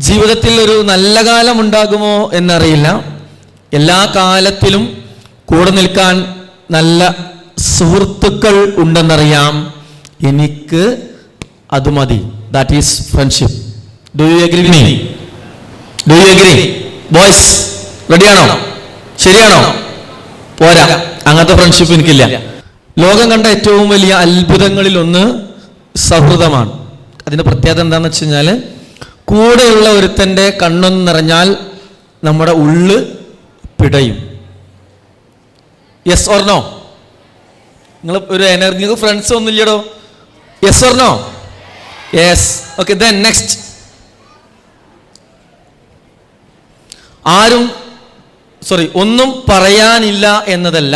ജീവിതത്തിൽ ഒരു നല്ല കാലം ഉണ്ടാകുമോ എന്നറിയില്ല. എല്ലാ കാലത്തിലും കൂടെ നിൽക്കാൻ നല്ല സുഹൃത്തുക്കൾ ഉണ്ടെന്നറിയാം. എനിക്ക് അത് മതി. That is friendship. Do you agree with me? Do you agree? Boys റെഡിയാണോ? ശരിയാണോ? പോരാ, അങ്ങനത്തെ ഫ്രണ്ട്ഷിപ്പ് എനിക്കില്ല. ലോകം കണ്ട ഏറ്റവും വലിയ അത്ഭുതങ്ങളിൽ ഒന്ന് സൗഹൃദമാണ്. അതിന്റെ പ്രത്യേകത എന്താണെന്ന് വെച്ച് കഴിഞ്ഞാൽ, കൂടെയുള്ള ഒരുത്തൻ്റെ കണ്ണൊന്ന് നിറഞ്ഞാൽ നമ്മുടെ ഉള്ള് പിടയും. Yes or no? നിങ്ങൾ ഒരു നിങ്ങൾക്ക് ഫ്രണ്ട്സ് ഒന്നും ഇല്ലടോ? Yes or no? Yes. Okay, then next. ഒന്നും പറയാനില്ല എന്നതല്ല,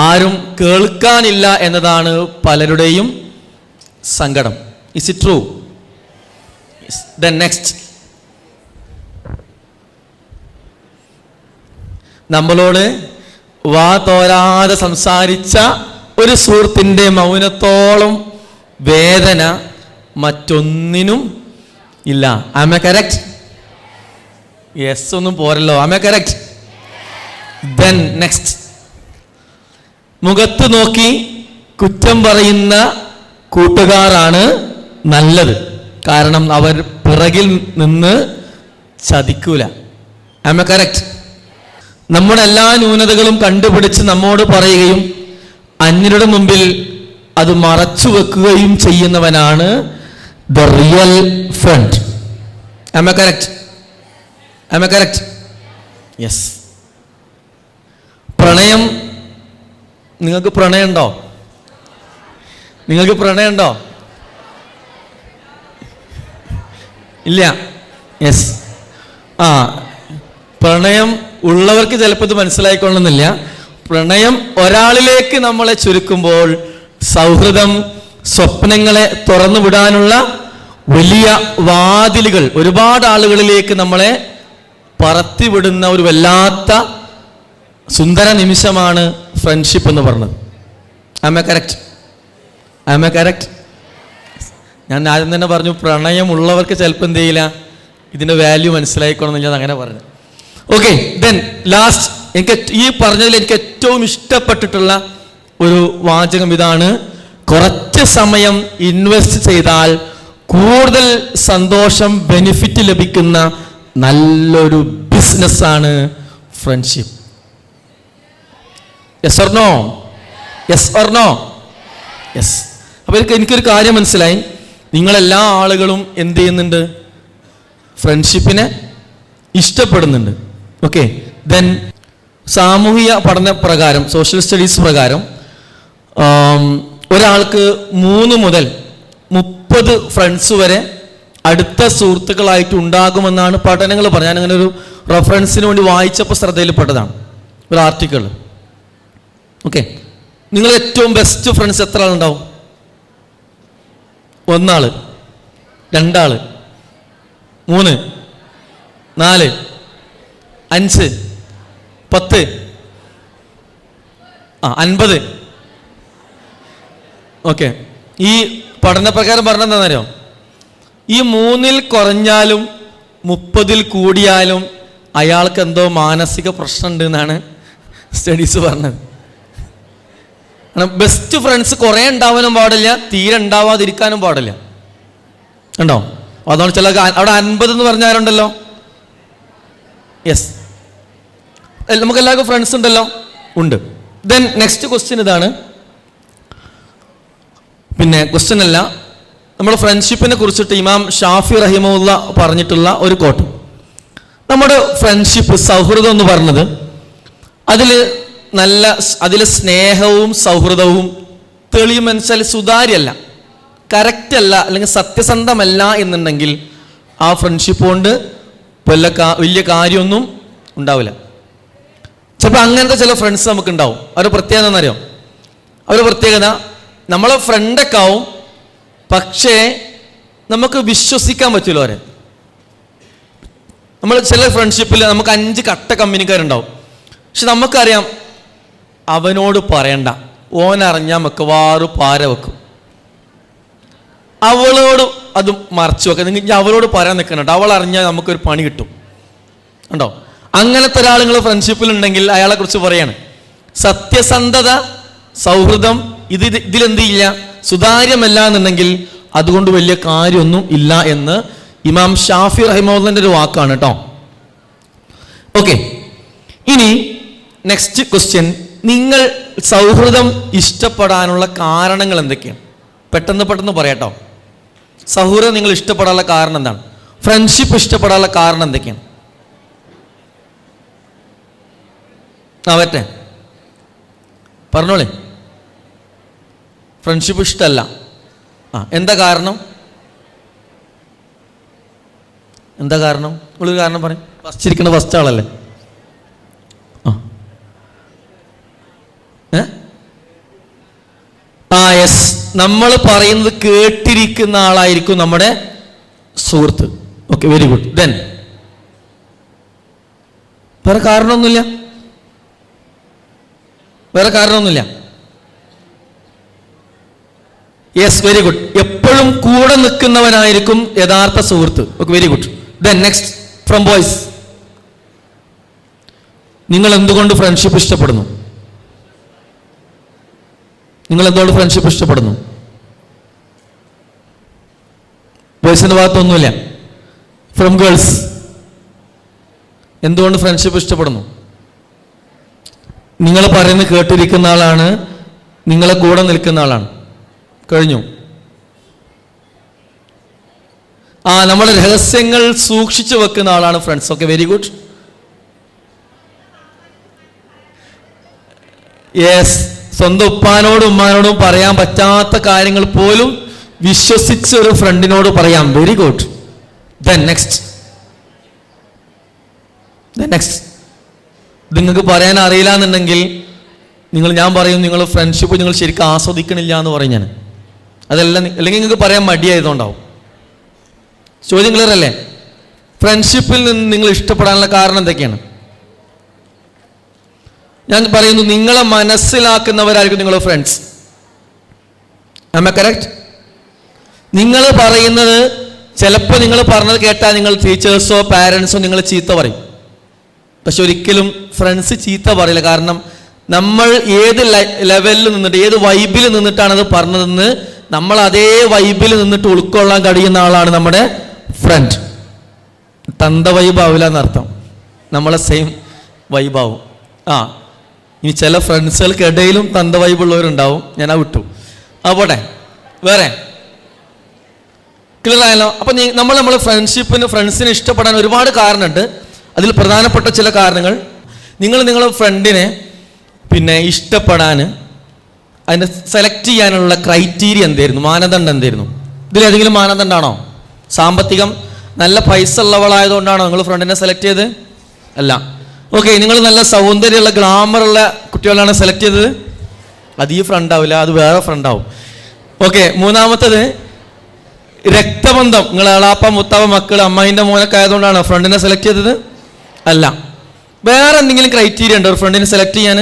ആരും കേൾക്കാനില്ല എന്നതാണ് പലരുടെയും സങ്കടം. Is it true? Then next. നമ്മളോട് വാ തോരാതെ സംസാരിച്ച ഒരു സുഹൃത്തിൻ്റെ മൗനത്തോളം വേദന മറ്റൊന്നിനും ഇല്ല. ആം ഐ കറക്റ്റ്? യെസ് ഒന്നും പോരല്ലോ. Am I correct? Then next. മുഖത്ത് നോക്കി കുറ്റം പറയുന്ന കൂട്ടുകാരാണ് നല്ലത്. കാരണം അവർ പിറകിൽ നിന്ന് ചതിക്കൂല. ആം ഐ കറക്റ്റ്? നമ്മുടെ എല്ലാ ന്യൂനതകളും കണ്ടുപിടിച്ച് നമ്മോട് പറയുകയും അന്യരുടെ മുമ്പിൽ അത് മറച്ചു വെക്കുകയും ചെയ്യുന്നവനാണ് the real friend. Am I correct? Am I correct? Yes. പ്രണയം. നിങ്ങൾക്ക് പ്രണയമുണ്ടോ? നിങ്ങൾക്ക് പ്രണയമുണ്ടോ? ഇല്ല. യെസ്. പ്രണയം ഉള്ളവർക്ക് ചിലപ്പോൾ ഇത് മനസ്സിലായിക്കൊള്ളുന്നില്ല. പ്രണയം ഒരാളിലേക്ക് നമ്മളെ ചുരുക്കുമ്പോൾ സൗഹൃദം സ്വപ്നങ്ങളെ തുറന്നു വിടാനുള്ള വലിയ വാതിലുകൾ ഒരുപാട് ആളുകളിലേക്ക് നമ്മളെ പറത്തിവിടുന്ന ഒരു വല്ലാത്ത സുന്ദര നിമിഷമാണ് ഫ്രണ്ട്ഷിപ്പ് എന്ന് പറഞ്ഞത്. Am I correct? Am I correct? ഞാൻ ആദ്യം തന്നെ പറഞ്ഞു, പ്രണയം ഉള്ളവർക്ക് ചിലപ്പോൾ എന്ത് ചെയ്യില്ല, ഇതിൻ്റെ വാല്യൂ മനസ്സിലായിക്കൊള്ളുന്നില്ല, അങ്ങനെ പറഞ്ഞു. Okay, then last. എനിക്ക് ഈ പറഞ്ഞതിൽ എനിക്ക് ഏറ്റവും ഇഷ്ടപ്പെട്ടിട്ടുള്ള ഒരു വാചകം ഇതാണ്: കുറച്ച് സമയം ഇൻവെസ്റ്റ് ചെയ്താൽ കൂടുതൽ സന്തോഷം, ബെനിഫിറ്റ് ലഭിക്കുന്ന നല്ലൊരു ബിസിനസ്സാണ് friendship. Yes or no? Yes or no? Yes. അപ്പോൾ എനിക്കൊരു കാര്യം മനസ്സിലായി. നിങ്ങളെല്ലാ ആളുകളും എന്ത് ചെയ്യുന്നുണ്ട്? ഫ്രണ്ട്ഷിപ്പിനെ ഇഷ്ടപ്പെടുന്നുണ്ട്. ഓക്കെ, ദെൻ സാമൂഹിക പഠന പ്രകാരം, സോഷ്യൽ സ്റ്റഡീസ് പ്രകാരം ഒരാൾക്ക് 3 മുതൽ 30 ഫ്രണ്ട്സ് വരെ അടുത്ത സുഹൃത്തുക്കളായിട്ട് ഉണ്ടാകുമെന്നാണ് പഠനങ്ങൾ പറഞ്ഞത്. ഞാനങ്ങനെ ഒരു റെഫറൻസിന് വേണ്ടി വായിച്ചപ്പോൾ ശ്രദ്ധയിൽപ്പെട്ടതാണ് ഒരു ആർട്ടിക്കിൾ. ഓക്കെ, നിങ്ങൾ ഏറ്റവും ബെസ്റ്റ് ഫ്രണ്ട്സ് എത്ര ആളുണ്ടാവും? 1 ആള്, 2 ആള്, 3, 4, 5, 10, 50. ഓക്കെ, ഈ പഠനപ്രകാരം പറഞ്ഞെന്താണെന്നറിയോ? ഈ 3-ൽ കുറഞ്ഞാലും 30-ൽ കൂടിയാലും അയാൾക്ക് എന്തോ മാനസിക പ്രശ്നമുണ്ട് എന്നാണ് സ്റ്റഡീസ് പറഞ്ഞത്. ബെസ്റ്റ് ഫ്രണ്ട്സ് കുറേ ഉണ്ടാവാനും പാടില്ല, തീരെ ഉണ്ടാവാതിരിക്കാനും പാടില്ല. ഉണ്ടോ? അതുകൊണ്ട് ചില അവിടെ 50 എന്ന് പറഞ്ഞാലുണ്ടല്ലോ. യെസ്, നമുക്ക് എല്ലാവർക്കും ഫ്രണ്ട്സ് ഉണ്ടല്ലോ? ഉണ്ട്. ദെൻ നെക്സ്റ്റ് ക്വസ്റ്റ്യൻ ഇതാണ്. പിന്നെ ക്വസ്റ്റ്യൻ അല്ല, നമ്മുടെ ഫ്രണ്ട്ഷിപ്പിനെ കുറിച്ചിട്ട് ഇമാം ഷാഫി റഹിമഹുല്ല പറഞ്ഞിട്ടുള്ള ഒരു കോട്ട്. നമ്മുടെ ഫ്രണ്ട്ഷിപ്പ്, സൗഹൃദം എന്ന് പറഞ്ഞത് അതിൽ സ്നേഹവും സൗഹൃദവും തെളിയുമെന്നുവെച്ചാൽ സുതാര്യല്ല, കറക്റ്റ് അല്ല, അല്ലെങ്കിൽ സത്യസന്ധമല്ല എന്നുണ്ടെങ്കിൽ ആ ഫ്രണ്ട്ഷിപ്പ് കൊണ്ട് വലിയ കാര്യമൊന്നും ഉണ്ടാവില്ല. ചിലപ്പോൾ അങ്ങനത്തെ ചില ഫ്രണ്ട്സ് നമുക്ക് ഉണ്ടാവും. അവരുടെ പ്രത്യേകത എന്നറിയോ? അവരുടെ പ്രത്യേകത, നമ്മളെ ഫ്രണ്ടൊക്കെ ആവും, പക്ഷേ നമുക്ക് വിശ്വസിക്കാൻ പറ്റില്ല അവരെ. നമ്മൾ ചില ഫ്രണ്ട്ഷിപ്പിൽ നമുക്ക് 5 കട്ട കമ്പനിക്കാരുണ്ടാവും. പക്ഷെ നമുക്കറിയാം അവനോട് പറയണ്ട, ഓനറിഞ്ഞാൽ മിക്കവാറും പാര വെക്കും. അവളോട് അത് മറച്ചു വെക്കുക. നിങ്ങൾ അവളോട് പറയാൻ നിൽക്കണുണ്ട്, അവൾ അറിഞ്ഞാൽ നമുക്കൊരു പണി കിട്ടും. ഉണ്ടോ? അങ്ങനത്തെ ഒരാൾ നിങ്ങൾ ഫ്രണ്ട്ഷിപ്പിൽ ഉണ്ടെങ്കിൽ അയാളെ കുറിച്ച് പറയാണ് സത്യസന്ധത, സൗഹൃദം, ഇതിലെന്ത് ഇല്ല, സുതാര്യമല്ല എന്നുണ്ടെങ്കിൽ അതുകൊണ്ട് വലിയ കാര്യമൊന്നും ഇല്ല എന്ന് ഇമാം ഷാഫി റഹിമഹുല്ലാഹിന്റെ ഒരു വാക്കാണ് കേട്ടോ. ഓക്കെ, ഇനി നെക്സ്റ്റ് ക്വസ്റ്റ്യൻ, നിങ്ങൾ സൗഹൃദം ഇഷ്ടപ്പെടാനുള്ള കാരണങ്ങൾ എന്തൊക്കെയാണ്? പെട്ടെന്ന് പറയാട്ടോ. സൗഹൃദം നിങ്ങൾ ഇഷ്ടപ്പെടാനുള്ള കാരണം എന്താണ്? ഫ്രണ്ട്ഷിപ്പ് ഇഷ്ടപ്പെടാനുള്ള കാരണം എന്തൊക്കെയാണ്? പറ്റേ പറഞ്ഞോളേ. ഫ്രണ്ട്ഷിപ്പ് ഇഷ്ടമല്ല. എന്താ കാരണം? നിങ്ങളൊരു കാരണം പറയും. ഫസ്റ്റ് ഇരിക്കുന്ന ഫസ്റ്റ് ആളല്ലേ? യെസ്, നമ്മൾ പറയുന്നത് കേട്ടിരിക്കുന്ന ആളായിരിക്കും നമ്മുടെ സുഹൃത്ത്. Okay, very good. ദെൻ വേറെ കാരണമൊന്നുമില്ല. Yes, very good. എപ്പോഴും കൂടെ നിൽക്കുന്നവനായിരിക്കും യഥാർത്ഥ സുഹൃത്ത്. Okay, very good. Then next from boys, നിങ്ങൾ എന്തുകൊണ്ട് ഫ്രണ്ട്ഷിപ്പ് ഇഷ്ടപ്പെടുന്നു? ബോയ്സിന്റെ ഭാഗത്തൊന്നുമില്ല. ഫ്രം ഗേൾസ്, എന്തുകൊണ്ട് ഫ്രണ്ട്ഷിപ്പ് ഇഷ്ടപ്പെടുന്നു? നിങ്ങൾ പറയുന്നത് കേട്ടിരിക്കുന്ന ആളാണ്, നിങ്ങളെ കൂടെ നിൽക്കുന്ന ആളാണ്. കഴിഞ്ഞു. നമ്മുടെ രഹസ്യങ്ങൾ സൂക്ഷിച്ചു വെക്കുന്ന ആളാണ് friends. Okay, very good. Yes, സ്വന്തം ഉപ്പാനോടും ഉമ്മാനോടും പറയാൻ പറ്റാത്ത കാര്യങ്ങൾ പോലും വിശ്വസിച്ച് ഒരു ഫ്രണ്ടിനോട് പറയാം. Very good. ദെൻ നെക്സ്റ്റ് നിങ്ങൾക്ക് പറയാൻ അറിയില്ല എന്നുണ്ടെങ്കിൽ ഞാൻ പറയും നിങ്ങൾ ഫ്രണ്ട്ഷിപ്പ് നിങ്ങൾ ശരിക്കും ആസ്വദിക്കണില്ല എന്ന് പറയും ഞാൻ. അതെല്ലാം അല്ലെങ്കിൽ നിങ്ങൾക്ക് പറയാൻ മടിയായതുകൊണ്ടാവും. ചോദ്യം ക്ലിയർ അല്ലേ? ഫ്രണ്ട്ഷിപ്പിൽ നിന്ന് നിങ്ങൾ ഇഷ്ടപ്പെടാനുള്ള കാരണം എന്തൊക്കെയാണ്? ഞാൻ പറയുന്നു, നിങ്ങളെ മനസ്സിലാക്കുന്നവരായിരിക്കും നിങ്ങളുടെ ഫ്രണ്ട്സ്. Am I correct? നിങ്ങൾ പറയുന്നത് ചിലപ്പോൾ നിങ്ങൾ പറഞ്ഞത് കേട്ടാൽ നിങ്ങൾ ടീച്ചേഴ്സോ പാരൻസോ നിങ്ങൾ ചീത്ത പറയും. പക്ഷെ ഒരിക്കലും ഫ്രണ്ട്സ് ചീത്ത പറയില്ല. കാരണം നമ്മൾ ഏത് ലെവലിൽ നിന്നിട്ട് ഏത് വൈബിൽ നിന്നിട്ടാണ് അത് പറഞ്ഞതെന്ന് നമ്മൾ അതേ വൈബിൽ നിന്നിട്ട് ഉൾക്കൊള്ളാൻ കഴിയുന്ന ആളാണ് നമ്മുടെ ഫ്രണ്ട്. തന്ത വൈബാവില്ല എന്നർത്ഥം, നമ്മളെ സെയിം വൈബാവും. ഇനി ചില ഫ്രണ്ട്സുകൾക്കിടയിലും തന്ത വൈബുള്ളവരുണ്ടാവും. ഞാൻ വിട്ടു. പോട്ടെ, വേറെ ക്ലിയർ ആയല്ലോ? അപ്പം നമ്മളെ ഫ്രണ്ട്സിനെ ഇഷ്ടപ്പെടാൻ ഒരുപാട് കാരണമുണ്ട്. അതിൽ പ്രധാനപ്പെട്ട ചില കാരണങ്ങൾ, നിങ്ങളുടെ ഫ്രണ്ടിനെ ഇഷ്ടപ്പെടാൻ അതിനെ സെലക്ട് ചെയ്യാനുള്ള ക്രൈറ്റീരിയ എന്തായിരുന്നു? മാനദണ്ഡം എന്തായിരുന്നു? ഇതിലേതെങ്കിലും മാനദണ്ഡമാണോ? സാമ്പത്തികം, നല്ല പൈസ ഉള്ളവളായതുകൊണ്ടാണോ നിങ്ങൾ ഫ്രണ്ടിനെ സെലക്ട് ചെയ്ത്? അല്ല. ഓക്കെ, നിങ്ങൾ നല്ല സൗന്ദര്യമുള്ള ഗ്ലാമറുള്ള കുട്ടികളാണ് സെലക്ട് ചെയ്തത്? അത് ഈ ഫ്രണ്ട് ആവില്ല, അത് വേറെ ഫ്രണ്ടാവും. ഓക്കെ, മൂന്നാമത്തത് രക്തബന്ധം, നിങ്ങൾ എളാപ്പ മുത്താപ്പ മക്കൾ അമ്മായിൻ്റെ മോനൊക്കെ ആയതുകൊണ്ടാണോ ഫ്രണ്ടിനെ സെലക്ട് ചെയ്തത്? അല്ല. വേറെ എന്തെങ്കിലും ക്രൈറ്റീരിയ ഉണ്ടോ ഒരു ഫ്രണ്ടിനെ സെലക്ട് ചെയ്യാൻ?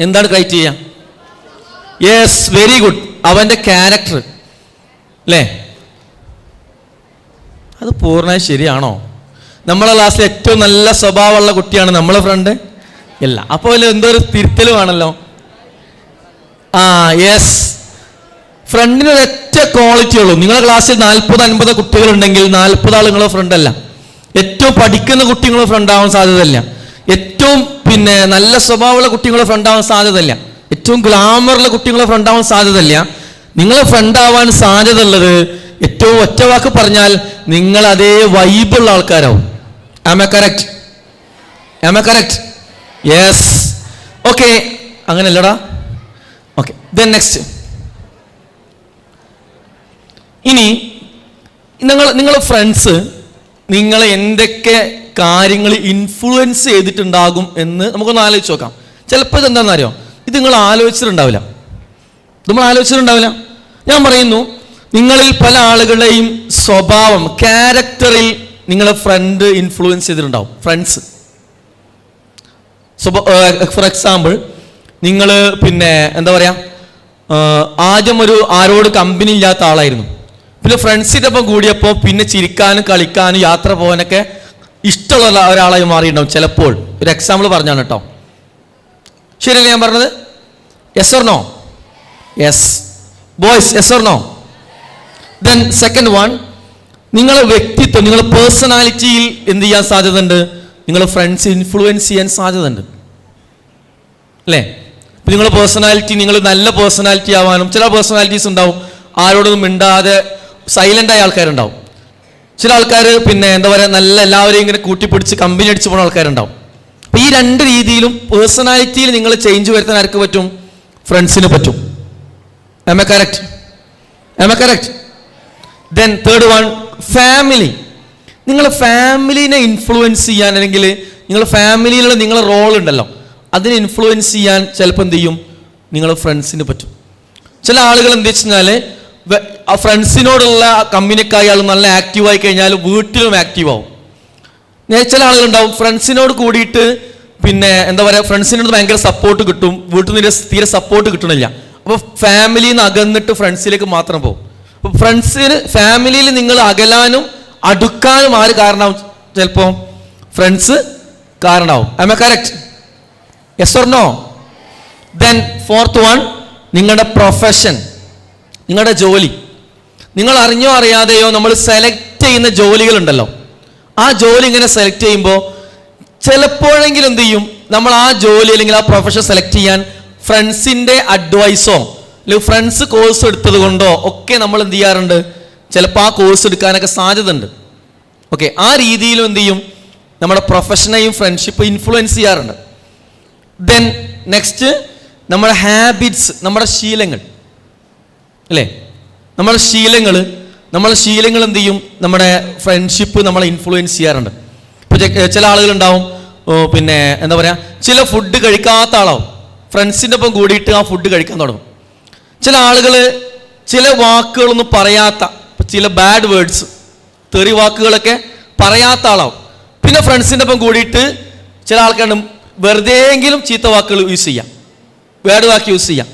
എന്താണ് ക്രൈറ്റീരിയ? Yes, very good. അവൻ്റെ ക്യാരക്ടർ അല്ലേ? അത് പൂർണ്ണമായി ശരിയാണോ? നമ്മളെ ക്ലാസ്സിൽ ഏറ്റവും നല്ല സ്വഭാവമുള്ള കുട്ടിയാണ് നമ്മളെ ഫ്രണ്ട്? ഇല്ല. അപ്പോൾ എന്തോ ഒരു തിരുത്തൽ വേണമല്ലോ. യെസ്, ഫ്രണ്ടിന് ഒരൊറ്റ ക്വാളിറ്റി ഉള്ളൂ. നിങ്ങളുടെ ക്ലാസ്സിൽ 40-50 കുട്ടികളുണ്ടെങ്കിൽ 40 ആൾ നിങ്ങളുടെ ഫ്രണ്ട് അല്ല. ഏറ്റവും പഠിക്കുന്ന കുട്ടി നിങ്ങളുടെ ഫ്രണ്ട് ആവാൻ സാധ്യതയില്ല. ഏറ്റവും നല്ല സ്വഭാവമുള്ള കുട്ടികളുടെ ഫ്രണ്ട് ആവാൻ സാധ്യതയില്ല. ഏറ്റവും ഗ്ലാമറുള്ള കുട്ടികളുടെ ഫ്രണ്ട് ആവാൻ സാധ്യതയില്ല. നിങ്ങളെ ഫ്രണ്ട് ആവാൻ സാധ്യത ഉള്ളത് ഏറ്റവും ഒറ്റ വാക്ക് പറഞ്ഞാൽ നിങ്ങൾ അതേ വൈബുള്ള ആൾക്കാരാവും. Am I correct? Yes. Okay, അങ്ങനെയല്ലടാ. Okay, then next. ഇനി നിങ്ങളെ ഫ്രണ്ട്സ് നിങ്ങളെ എന്തൊക്കെ കാര്യങ്ങൾ ഇൻഫ്ലുവൻസ് ചെയ്തിട്ടുണ്ടാകും എന്ന് നമുക്കൊന്ന് ആലോചിച്ച് നോക്കാം. ചിലപ്പോൾ ഇതെന്താണെന്നറിയോ, ഇത് നിങ്ങൾ ആലോചിച്ചിട്ടുണ്ടാവില്ല. ഞാൻ പറയുന്നു, നിങ്ങളിൽ പല ആളുകളുടെയും സ്വഭാവം, ക്യാരക്ടറിൽ നിങ്ങളെ ഫ്രണ്ട് ഇൻഫ്ലുവൻസ് ചെയ്തിട്ടുണ്ടാവും. ഫ്രണ്ട്സ് ഫോർ എക്സാമ്പിൾ, നിങ്ങൾ എന്താ പറയുക, ആദ്യം ആരോട് കമ്പനി ഇല്ലാത്ത ആളായിരുന്നു. പിന്നെ ഫ്രണ്ട്സിൻ്റെ ഒപ്പം കൂടിയപ്പോൾ പിന്നെ ചിരിക്കാനും കളിക്കാനും യാത്ര പോകാനൊക്കെ ഇഷ്ടമുള്ള ഒരാളായി മാറിയിട്ടുണ്ടാവും ചിലപ്പോൾ. ഒരു എക്സാമ്പിൾ പറഞ്ഞാണ് കേട്ടോ. ശരിയല്ലേ ഞാൻ പറഞ്ഞത്? Yes or no? Yes. Boys, yes or no? Then second one, നിങ്ങളെ വ്യക്തിത്വം, നിങ്ങളെ പേഴ്സണാലിറ്റിയിൽ എന്ത് ചെയ്യാൻ സാധ്യതയുണ്ട്? നിങ്ങൾ ഫ്രണ്ട്സ് ഇൻഫ്ലുവൻസ് ചെയ്യാൻ സാധ്യതയുണ്ട് അല്ലേ? ഇപ്പം നിങ്ങളുടെ പേഴ്സണാലിറ്റി, നിങ്ങൾ നല്ല പേഴ്സണാലിറ്റി ആവാനും, ചില പേഴ്സണാലിറ്റീസ് ഉണ്ടാവും ആരോടൊന്നും മിണ്ടാതെ സൈലൻ്റായ ആൾക്കാരുണ്ടാവും. ചില ആൾക്കാർ പിന്നെ എന്താ പറയുക, നല്ല എല്ലാവരെയും ഇങ്ങനെ കൂട്ടിപ്പിടിച്ച് കമ്പനി അടിച്ച് പോകുന്ന ആൾക്കാരുണ്ടാവും. അപ്പോൾ ഈ രണ്ട് രീതിയിലും പേഴ്സണാലിറ്റിയിൽ നിങ്ങൾ ചേഞ്ച് വരുത്താൻ ആർക്ക് പറ്റും? ഫ്രണ്ട്സിന് പറ്റും. Am I correct? Am I correct? Then third one, family. നിങ്ങൾ ഫാമിലിനെ ഇൻഫ്ലുവൻസ് ചെയ്യാൻ, അല്ലെങ്കിൽ നിങ്ങൾ ഫാമിലിയിലുള്ള നിങ്ങളുടെ റോൾ ഉണ്ടല്ലോ, അതിനെ ഇൻഫ്ലുവൻസ് ചെയ്യാൻ ചിലപ്പോൾ എന്ത് ചെയ്യും? നിങ്ങൾ ഫ്രണ്ട്സിന് പറ്റും. ചില ആളുകൾ എന്താ വെച്ച് കഴിഞ്ഞാൽ ആ ഫ്രണ്ട്സിനോടുള്ള കമ്പനിയൊക്കെ അയാൾ നല്ല ആക്റ്റീവായി കഴിഞ്ഞാൽ വീട്ടിലും ആക്റ്റീവാകും. ചില ആളുകളുണ്ടാവും ഫ്രണ്ട്സിനോട് കൂടിയിട്ട് പിന്നെ എന്താ പറയുക, ഫ്രണ്ട്സിനോട് ഭയങ്കര സപ്പോർട്ട് കിട്ടും, വീട്ടിൽ നിന്ന് തീരെ സപ്പോർട്ട് കിട്ടണില്ല. അപ്പോൾ ഫാമിലിയിൽ നിന്ന് അകന്നിട്ട് ഫ്രണ്ട്സിലേക്ക് മാത്രം പോകും. അപ്പോൾ ഫാമിലിയിൽ നിങ്ങൾ അകലാനും അടുക്കാനും ആര് കാരണമാവും? ചിലപ്പോൾ ഫ്രണ്ട്സ് കാരണമാവും. Am I correct? Yes or no? Then fourth one, നിങ്ങളുടെ പ്രൊഫഷൻ, നിങ്ങളുടെ ജോലി. നിങ്ങൾ അറിഞ്ഞോ അറിയാതെയോ നമ്മൾ സെലക്ട് ചെയ്യുന്ന ജോലികളുണ്ടല്ലോ, ആ ജോലി ഇങ്ങനെ സെലക്ട് ചെയ്യുമ്പോൾ ചിലപ്പോഴെങ്കിലും എന്ത് ചെയ്യും, നമ്മൾ ആ ജോലി അല്ലെങ്കിൽ ആ പ്രൊഫഷൻ സെലക്ട് ചെയ്യാൻ ഫ്രണ്ട്സിൻ്റെ അഡ്വൈസോ അല്ലെങ്കിൽ ഫ്രണ്ട്സ് കോഴ്സ് എടുത്തത് കൊണ്ടോ ഒക്കെ നമ്മൾ എന്ത് ചെയ്യാറുണ്ട്? ചിലപ്പോൾ ആ കോഴ്സ് എടുക്കാനൊക്കെ സാധ്യത ഉണ്ട്. ഓക്കെ, ആ രീതിയിലും എന്ത് ചെയ്യും, നമ്മുടെ പ്രൊഫഷനെയും ഫ്രണ്ട്ഷിപ്പ് ഇൻഫ്ലുവൻസ് ചെയ്യാറുണ്ട്. ദെൻ നെക്സ്റ്റ്, നമ്മുടെ ഹാബിറ്റ്സ്, നമ്മുടെ ശീലങ്ങൾ അല്ലേ? നമ്മുടെ ശീലങ്ങൾ എന്ത് ചെയ്യും? നമ്മുടെ ഫ്രണ്ട്ഷിപ്പ് നമ്മളെ ഇൻഫ്ലുവൻസ് ചെയ്യാറുണ്ട്. ഇപ്പോൾ ചില ആളുകളുണ്ടാവും പിന്നെ എന്താ പറയുക, ചില ഫുഡ് കഴിക്കാത്ത ആളാവും, ഫ്രണ്ട്സിൻ്റെ ഒപ്പം കൂടിയിട്ട് ആ ഫുഡ് കഴിക്കാൻ തുടങ്ങും. ചില ആളുകൾ ചില വാക്കുകളൊന്നും പറയാത്ത, ചില ബാഡ് വേർഡ്സ്, തെറി വാക്കുകളൊക്കെ പറയാത്ത ആളാവും. പിന്നെ ഫ്രണ്ട്സിൻ്റെ ഒപ്പം കൂടിയിട്ട് ചില ആൾക്കാരുടെ വെറുതെയെങ്കിലും ചീത്ത വാക്കുകൾ യൂസ് ചെയ്യാം, ബാഡ് വാക്ക് യൂസ് ചെയ്യാം.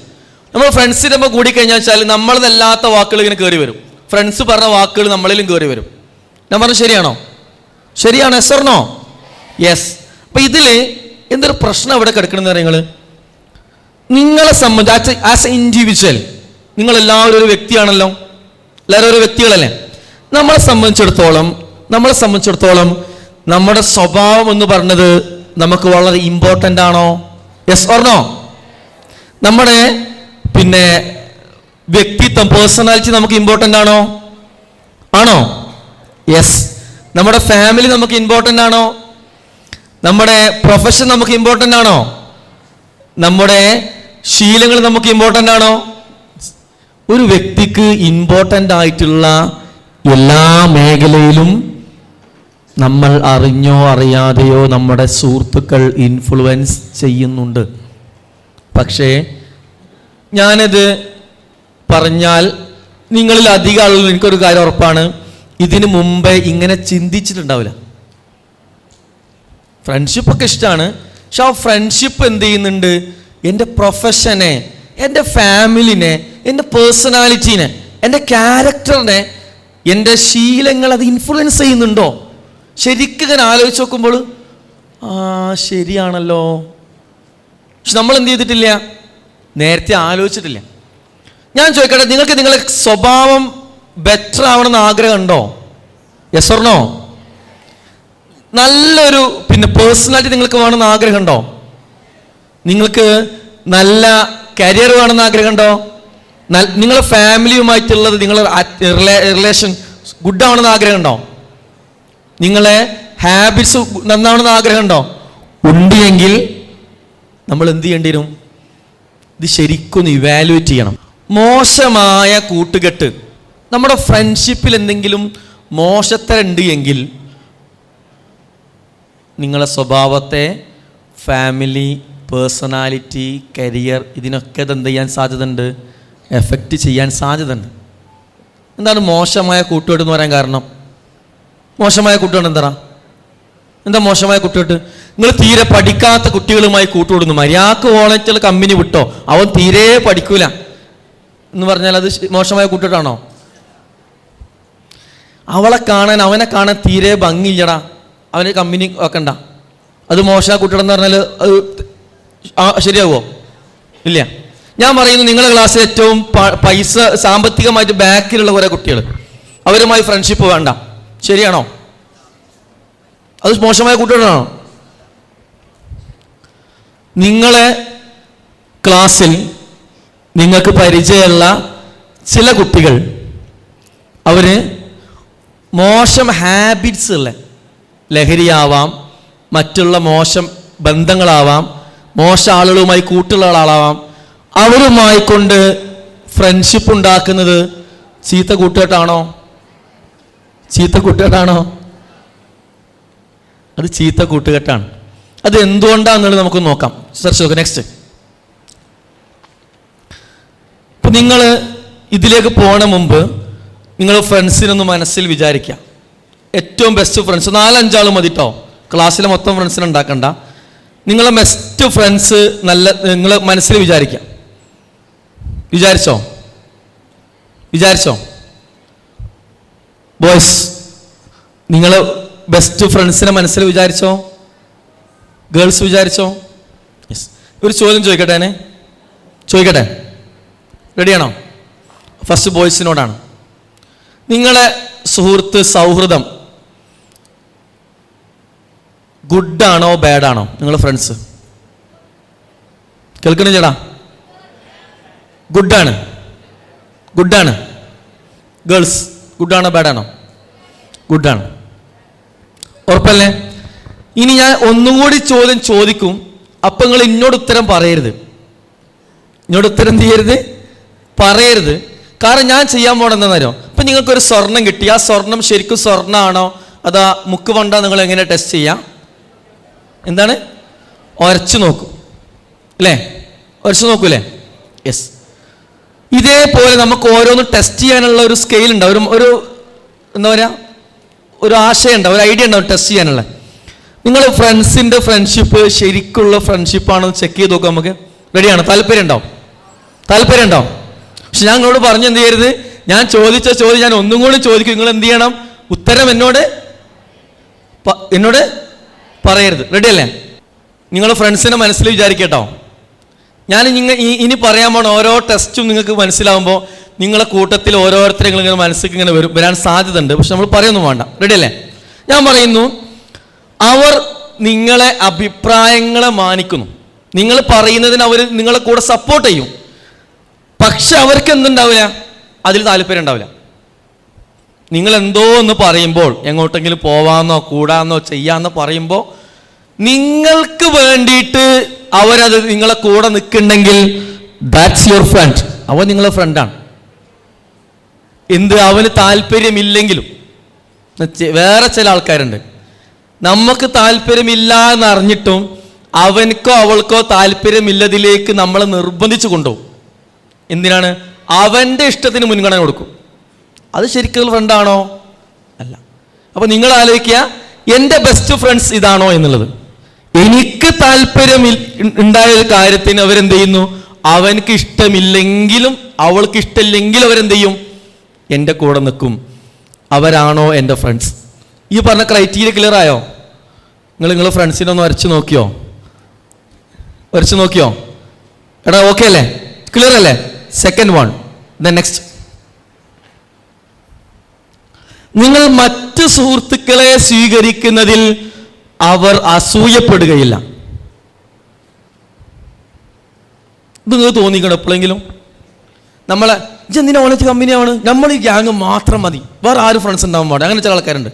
നമ്മൾ ഫ്രണ്ട്സിൻ്റെ ഒപ്പം കൂടിക്കഴിഞ്ഞാൽ വെച്ചാൽ നമ്മളതല്ലാത്ത വാക്കുകൾ ഇങ്ങനെ കയറി വരും. ഫ്രണ്ട്സ് പറഞ്ഞ വാക്കുകൾ നമ്മളിലും കയറി വരും. ഞാൻ പറഞ്ഞത് ശരിയാണോ? ശരിയാണോ? Yes or no? യെസ്. അപ്പം ഇതിൽ എന്തൊരു പ്രശ്നം ഇവിടെ കിടക്കണമെന്ന് നിങ്ങളെ സംബന്ധിച്ച് ആസ് എ ഇൻഡിവിജ്വൽ, നിങ്ങളെല്ലാവരും ഒരു വ്യക്തിയാണല്ലോ, എല്ലാവരും ഒരു വ്യക്തികളല്ലേ. നമ്മളെ സംബന്ധിച്ചിടത്തോളം നമ്മുടെ സ്വഭാവം എന്ന് പറഞ്ഞത് നമുക്ക് വളരെ ഇമ്പോർട്ടൻ്റ് ആണോ? Yes or no? നമ്മുടെ പിന്നെ വ്യക്തിത്വം, പേഴ്സണാലിറ്റി നമുക്ക് ഇമ്പോർട്ടൻ്റ് ആണോ? ആണോ? യെസ്. നമ്മുടെ ഫാമിലി നമുക്ക് ഇമ്പോർട്ടൻ്റ് ആണോ? നമ്മുടെ പ്രൊഫഷൻ നമുക്ക് ഇമ്പോർട്ടൻ്റ് ആണോ? നമ്മുടെ ശീലങ്ങൾ നമുക്ക് ഇമ്പോർട്ടൻ്റ് ആണോ? ഒരു വ്യക്തിക്ക് ഇമ്പോർട്ടൻ്റ് ആയിട്ടുള്ള എല്ലാ മേഖലയിലും നമ്മൾ അറിഞ്ഞോ അറിയാതെയോ നമ്മുടെ സുഹൃത്തുക്കൾ ഇൻഫ്ലുവൻസ് ചെയ്യുന്നുണ്ട്. പക്ഷേ ഞാനത് പറഞ്ഞാൽ നിങ്ങളിൽ അധികം ആളുകൾ, എനിക്കൊരു കാര്യം ഉറപ്പാണ്, ഇതിനു മുമ്പേ ഇങ്ങനെ ചിന്തിച്ചിട്ടുണ്ടാവില്ല. ഫ്രണ്ട്ഷിപ്പൊക്കെ ഇഷ്ടമാണ്, പക്ഷെ ആ ഫ്രണ്ട്ഷിപ്പ് എന്ത് ചെയ്യുന്നുണ്ട്? എൻ്റെ പ്രൊഫഷനെ, എൻ്റെ ഫാമിലിനെ, എൻ്റെ പേഴ്സണാലിറ്റീനെ, എൻ്റെ ക്യാരക്ടറിനെ, എൻ്റെ ശീലങ്ങൾ അത് ഇൻഫ്ലുവൻസ് ചെയ്യുന്നുണ്ടോ? ശരിക്കും ഞാൻ ആലോചിച്ച് നോക്കുമ്പോൾ ശരിയാണല്ലോ. പക്ഷെ നമ്മൾ എന്ത് ചെയ്തിട്ടില്ല? നേരത്തെ ആലോചിച്ചിട്ടില്ല. ഞാൻ ചോദിക്കട്ടെ, നിങ്ങൾക്ക് നിങ്ങളെ സ്വഭാവം ബെറ്റർ ആവണമെന്ന് ആഗ്രഹമുണ്ടോ? Yes or no? നല്ലൊരു പിന്നെ പേഴ്സണാലിറ്റി നിങ്ങൾക്ക് വേണമെന്ന് ആഗ്രഹമുണ്ടോ? നിങ്ങൾക്ക് നല്ല കരിയർ വേണമെന്ന് ആഗ്രഹമുണ്ടോ? നിങ്ങളെ ഫാമിലിയുമായിട്ടുള്ളത്, നിങ്ങളുടെ റിലേഷൻ ഗുഡ് ആവണമെന്ന് ആഗ്രഹമുണ്ടോ? നിങ്ങളെ ഹാബിറ്റ്സ് നന്നാവണമെന്ന് ആഗ്രഹമുണ്ടോ? ഉണ്ട് എങ്കിൽ നമ്മൾ എന്ത് ചെയ്യേണ്ടി വരും? ഇത് ശരിക്കൊന്ന് ഇവാലുവേറ്റ് ചെയ്യണം. മോശമായ കൂട്ടുകെട്ട്, നമ്മുടെ ഫ്രണ്ട്ഷിപ്പിൽ എന്തെങ്കിലും മോശത്തരുണ്ട് എങ്കിൽ നിങ്ങളെ സ്വഭാവത്തെ, ഫാമിലി, പേഴ്സണാലിറ്റി, കരിയർ, ഇതിനൊക്കെ ഇത് എന്ത് ചെയ്യാൻ സാധ്യതയുണ്ട്? എഫക്റ്റ് ചെയ്യാൻ സാധ്യതയുണ്ട്. എന്താണ് മോശമായ കൂട്ടുകെട്ട് എന്ന് പറയാൻ കാരണം? മോശമായ കൂട്ടുകെട്ട് എന്താ മോശമായ കൂട്ടുകെട്ട്? നിങ്ങൾ തീരെ പഠിക്കാത്ത കുട്ടികളുമായി കൂട്ടുകൂടുന്നു. മര്യാദക്ക് വോളന്റിയർ കമ്പനി വിട്ടോ, അവൻ തീരെ പഠിക്കൂല എന്ന് പറഞ്ഞാൽ അത് മോശമായ കൂട്ടുകെട്ടാണോ? അവനെ കാണാൻ തീരെ ഭംഗിയില്ലടാ, അവന് കമ്പനി വെക്കണ്ട, അത് മോശ കുട്ടികളെന്ന് പറഞ്ഞാൽ അത് ശരിയാവുമോ? ഇല്ല. ഞാൻ പറയുന്നു, നിങ്ങളുടെ ക്ലാസ്സിൽ ഏറ്റവും പൈസ സാമ്പത്തികമായിട്ട് ബാക്കിലുള്ള കുറേ കുട്ടികൾ, അവരുമായി ഫ്രണ്ട്ഷിപ്പ് വേണ്ട, ശരിയാണോ? അത് മോശമായ കുട്ടികളാണോ? നിങ്ങളെ ക്ലാസ്സിൽ നിങ്ങൾക്ക് പരിചയമുള്ള ചില കുട്ടികൾ, അവര് മോശം ഹാബിറ്റ്സ് ഉള്ള, ലഹരിയാവാം, മറ്റുള്ള മോശം ബന്ധങ്ങളാവാം, മോശം ആളുകളുമായി കൂട്ടുള്ള ആളാവാം, അവരുമായി കൊണ്ട് ഫ്രണ്ട്ഷിപ്പ് ഉണ്ടാക്കുന്നത് ചീത്ത കൂട്ടുകെട്ടാണോ? ചീത്ത കൂട്ടുകെട്ടാണോ? അത് ചീത്ത കൂട്ടുകെട്ടാണ്. അത് എന്തുകൊണ്ടാണെന്നുള്ളത് നമുക്ക് നോക്കാം. സെർച്ച് നോക്കാം. നെക്സ്റ്റ്. ഇപ്പൊ നിങ്ങൾ ഇതിലേക്ക് പോണ മുമ്പ് നിങ്ങൾ ഫ്രണ്ട്സിനൊന്ന് മനസ്സിൽ വിചാരിക്കുക. ഏറ്റവും ബെസ്റ്റ് ഫ്രണ്ട്സ് 4-5 മതി കേട്ടോ, ക്ലാസ്സിലെ മൊത്തം ഫ്രണ്ട്സിനെ ഉണ്ടാക്കണ്ട. നിങ്ങളെ ബെസ്റ്റ് ഫ്രണ്ട്സ് നിങ്ങൾ മനസ്സിൽ വിചാരിക്കുക. വിചാരിച്ചോ ബോയ്സ്? നിങ്ങൾ ബെസ്റ്റ് ഫ്രണ്ട്സിനെ മനസ്സിൽ വിചാരിച്ചോ? ഗേൾസ് വിചാരിച്ചോ? യെസ്. ഒരു ചോദ്യം ചോദിക്കട്ടെ, റെഡിയാണോ? ഫസ്റ്റ് ബോയ്സിനോടാണ്. നിങ്ങളെ സൗഹൃദം ഗുഡാണോ ബാഡാണോ? നിങ്ങളെ ഫ്രണ്ട്സ് കേൾക്കണില്ലടാ? ഗുഡാണ്. ഗേൾസ് ഗുഡാണോ ബാഡാണോ? ഗുഡാണ്. ഉറപ്പല്ലേ? ഇനി ഞാൻ ഒന്നുകൂടി ചോദ്യം ചോദിക്കും, അപ്പൊ നിങ്ങൾ എന്നോട് ഉത്തരം പറയരുത്. പറയരുത്. കാരണം ഞാൻ ചെയ്യാൻ പോണെന്നോ, ഇപ്പൊ നിങ്ങൾക്കൊരു സ്വർണം കിട്ടി, ആ സ്വർണം ശരിക്കും സ്വർണ്ണമാണോ അതാ മുക്ക് പണ്ടാ? നിങ്ങൾ എങ്ങനെ ടെസ്റ്റ് ചെയ്യാം? എന്താണ്? ഉരച്ചു നോക്കും അല്ലേ? ഉരച്ചു നോക്കൂലേ? യെസ്. ഇതേപോലെ നമുക്ക് ഓരോന്ന് ടെസ്റ്റ് ചെയ്യാനുള്ള ഒരു സ്കെയിൽ ഉണ്ടാവും, ഒരു എന്താ പറയുക, ഒരു ആശയം ഉണ്ടാവും, ഒരു ഐഡിയ ഉണ്ടാവും ടെസ്റ്റ് ചെയ്യാനുള്ള. നിങ്ങൾ ഫ്രണ്ട്സിന്റെ ഫ്രണ്ട്ഷിപ്പ് ശരിക്കുള്ള ഫ്രണ്ട്ഷിപ്പാണെന്ന് ചെക്ക് ചെയ്ത് നോക്കാം നമുക്ക്. റെഡിയാണോ? താല്പര്യം ഉണ്ടാവും? പക്ഷെ ഞാൻ നിങ്ങളോട് പറഞ്ഞു എന്ത് ചെയ്യരുത്, ഞാൻ ചോദിച്ച ചോദ്യം ഞാൻ ഒന്നും കൂടി ചോദിക്കും, നിങ്ങൾ എന്ത് ചെയ്യണം? ഉത്തരം എന്നോട് പറയരുത്. റെഡി അല്ലേ? നിങ്ങൾ ഫ്രണ്ട്സിനെ മനസ്സിൽ വിചാരിക്കട്ടോ. ഞാൻ ഇനി പറയാൻ പോണ ഓരോ ടെസ്റ്റും നിങ്ങൾക്ക് മനസ്സിലാവുമ്പോൾ നിങ്ങളെ കൂട്ടത്തിൽ ഓരോരുത്തരും ഇങ്ങനെ മനസ്സിൽ ഇങ്ങനെ വരാൻ സാധ്യത ഉണ്ട്. പക്ഷെ നമ്മൾ പറയൊന്നും വേണ്ട. റെഡി അല്ലേ? ഞാൻ പറയുന്നു, അവർ നിങ്ങളെ അഭിപ്രായങ്ങളെ മാനിക്കുന്നു. നിങ്ങൾ പറയുന്നതിന് അവർ നിങ്ങളെ കൂടെ സപ്പോർട്ട് ചെയ്യും. പക്ഷെ അവർക്ക് എന്തുണ്ടാവില്ല? അതിൽ താല്പര്യം ഉണ്ടാവില്ല. നിങ്ങൾ എന്തോ ഒന്ന് പറയുമ്പോൾ, എങ്ങോട്ടെങ്കിലും പോവാന്നോ കൂടാന്നോ ചെയ്യാന്നോ പറയുമ്പോൾ നിങ്ങൾക്ക് വേണ്ടിയിട്ട് അവരത് നിങ്ങളെ കൂടെ നിൽക്കുന്നുണ്ടെങ്കിൽ ദാറ്റ്സ് യുവർ ഫ്രണ്ട്. അവൻ നിങ്ങളെ ഫ്രണ്ടാണ്. അവന് താല്പര്യമില്ലെങ്കിലും. വേറെ ചില ആൾക്കാരുണ്ട്, നമുക്ക് താല്പര്യമില്ല എന്നറിഞ്ഞിട്ടും അവനക്കോ അവൾക്കോ താല്പര്യമില്ലതിലേക്ക് നമ്മളെ നിർബന്ധിച്ചു കൊണ്ടുപോകും. എന്തിനാണ്? അവൻ്റെ ഇഷ്ടത്തിന് മുൻഗണന കൊടുക്കും. അത് ശരിക്കും ഫ്രണ്ടാണോ? അല്ല. അപ്പൊ നിങ്ങൾ ആലോചിക്കുക, എൻ്റെ ബെസ്റ്റ് ഫ്രണ്ട്സ് ഇതാണോ എന്നുള്ളത്. എനിക്ക് താല്പര്യം ഉണ്ടായ ഒരു കാര്യത്തിന് അവരെന്ത് ചെയ്യുന്നു? അവനക്ക് ഇഷ്ടമില്ലെങ്കിലും അവൾക്ക് ഇഷ്ടമില്ലെങ്കിലും അവരെന്ത് ചെയ്യും? എൻ്റെ കൂടെ നിൽക്കും. അവരാണോ എൻ്റെ ഫ്രണ്ട്സ്? ഈ പറഞ്ഞ ക്രൈറ്റീരിയ ക്ലിയർ ആയോ? നിങ്ങളെ ഫ്രണ്ട്സിനെ ഒന്ന് വരച്ചു നോക്കിയോ? എടാ ഓക്കെ അല്ലേ? ക്ലിയർ അല്ലേ? Second one. നെക്സ്റ്റ്, നിങ്ങൾ മറ്റു സുഹൃത്തുക്കളെ സ്വീകരിക്കുന്നതിൽ അവർ അസൂയപ്പെടുകയില്ല. ഇത് നിങ്ങൾ തോന്നിക്കണം എപ്പോഴെങ്കിലും? ഇതെന്തിനാ ഓണച്ച് കമ്പനിയാണ്, നമ്മൾ ഈ ഗ്യാങ് മാത്രം മതി, വേറെ ആരും ഫ്രണ്ട്സ് ഉണ്ടാവാൻ പാടില്ല. അങ്ങനെ ചില ആൾക്കാരുണ്ട്.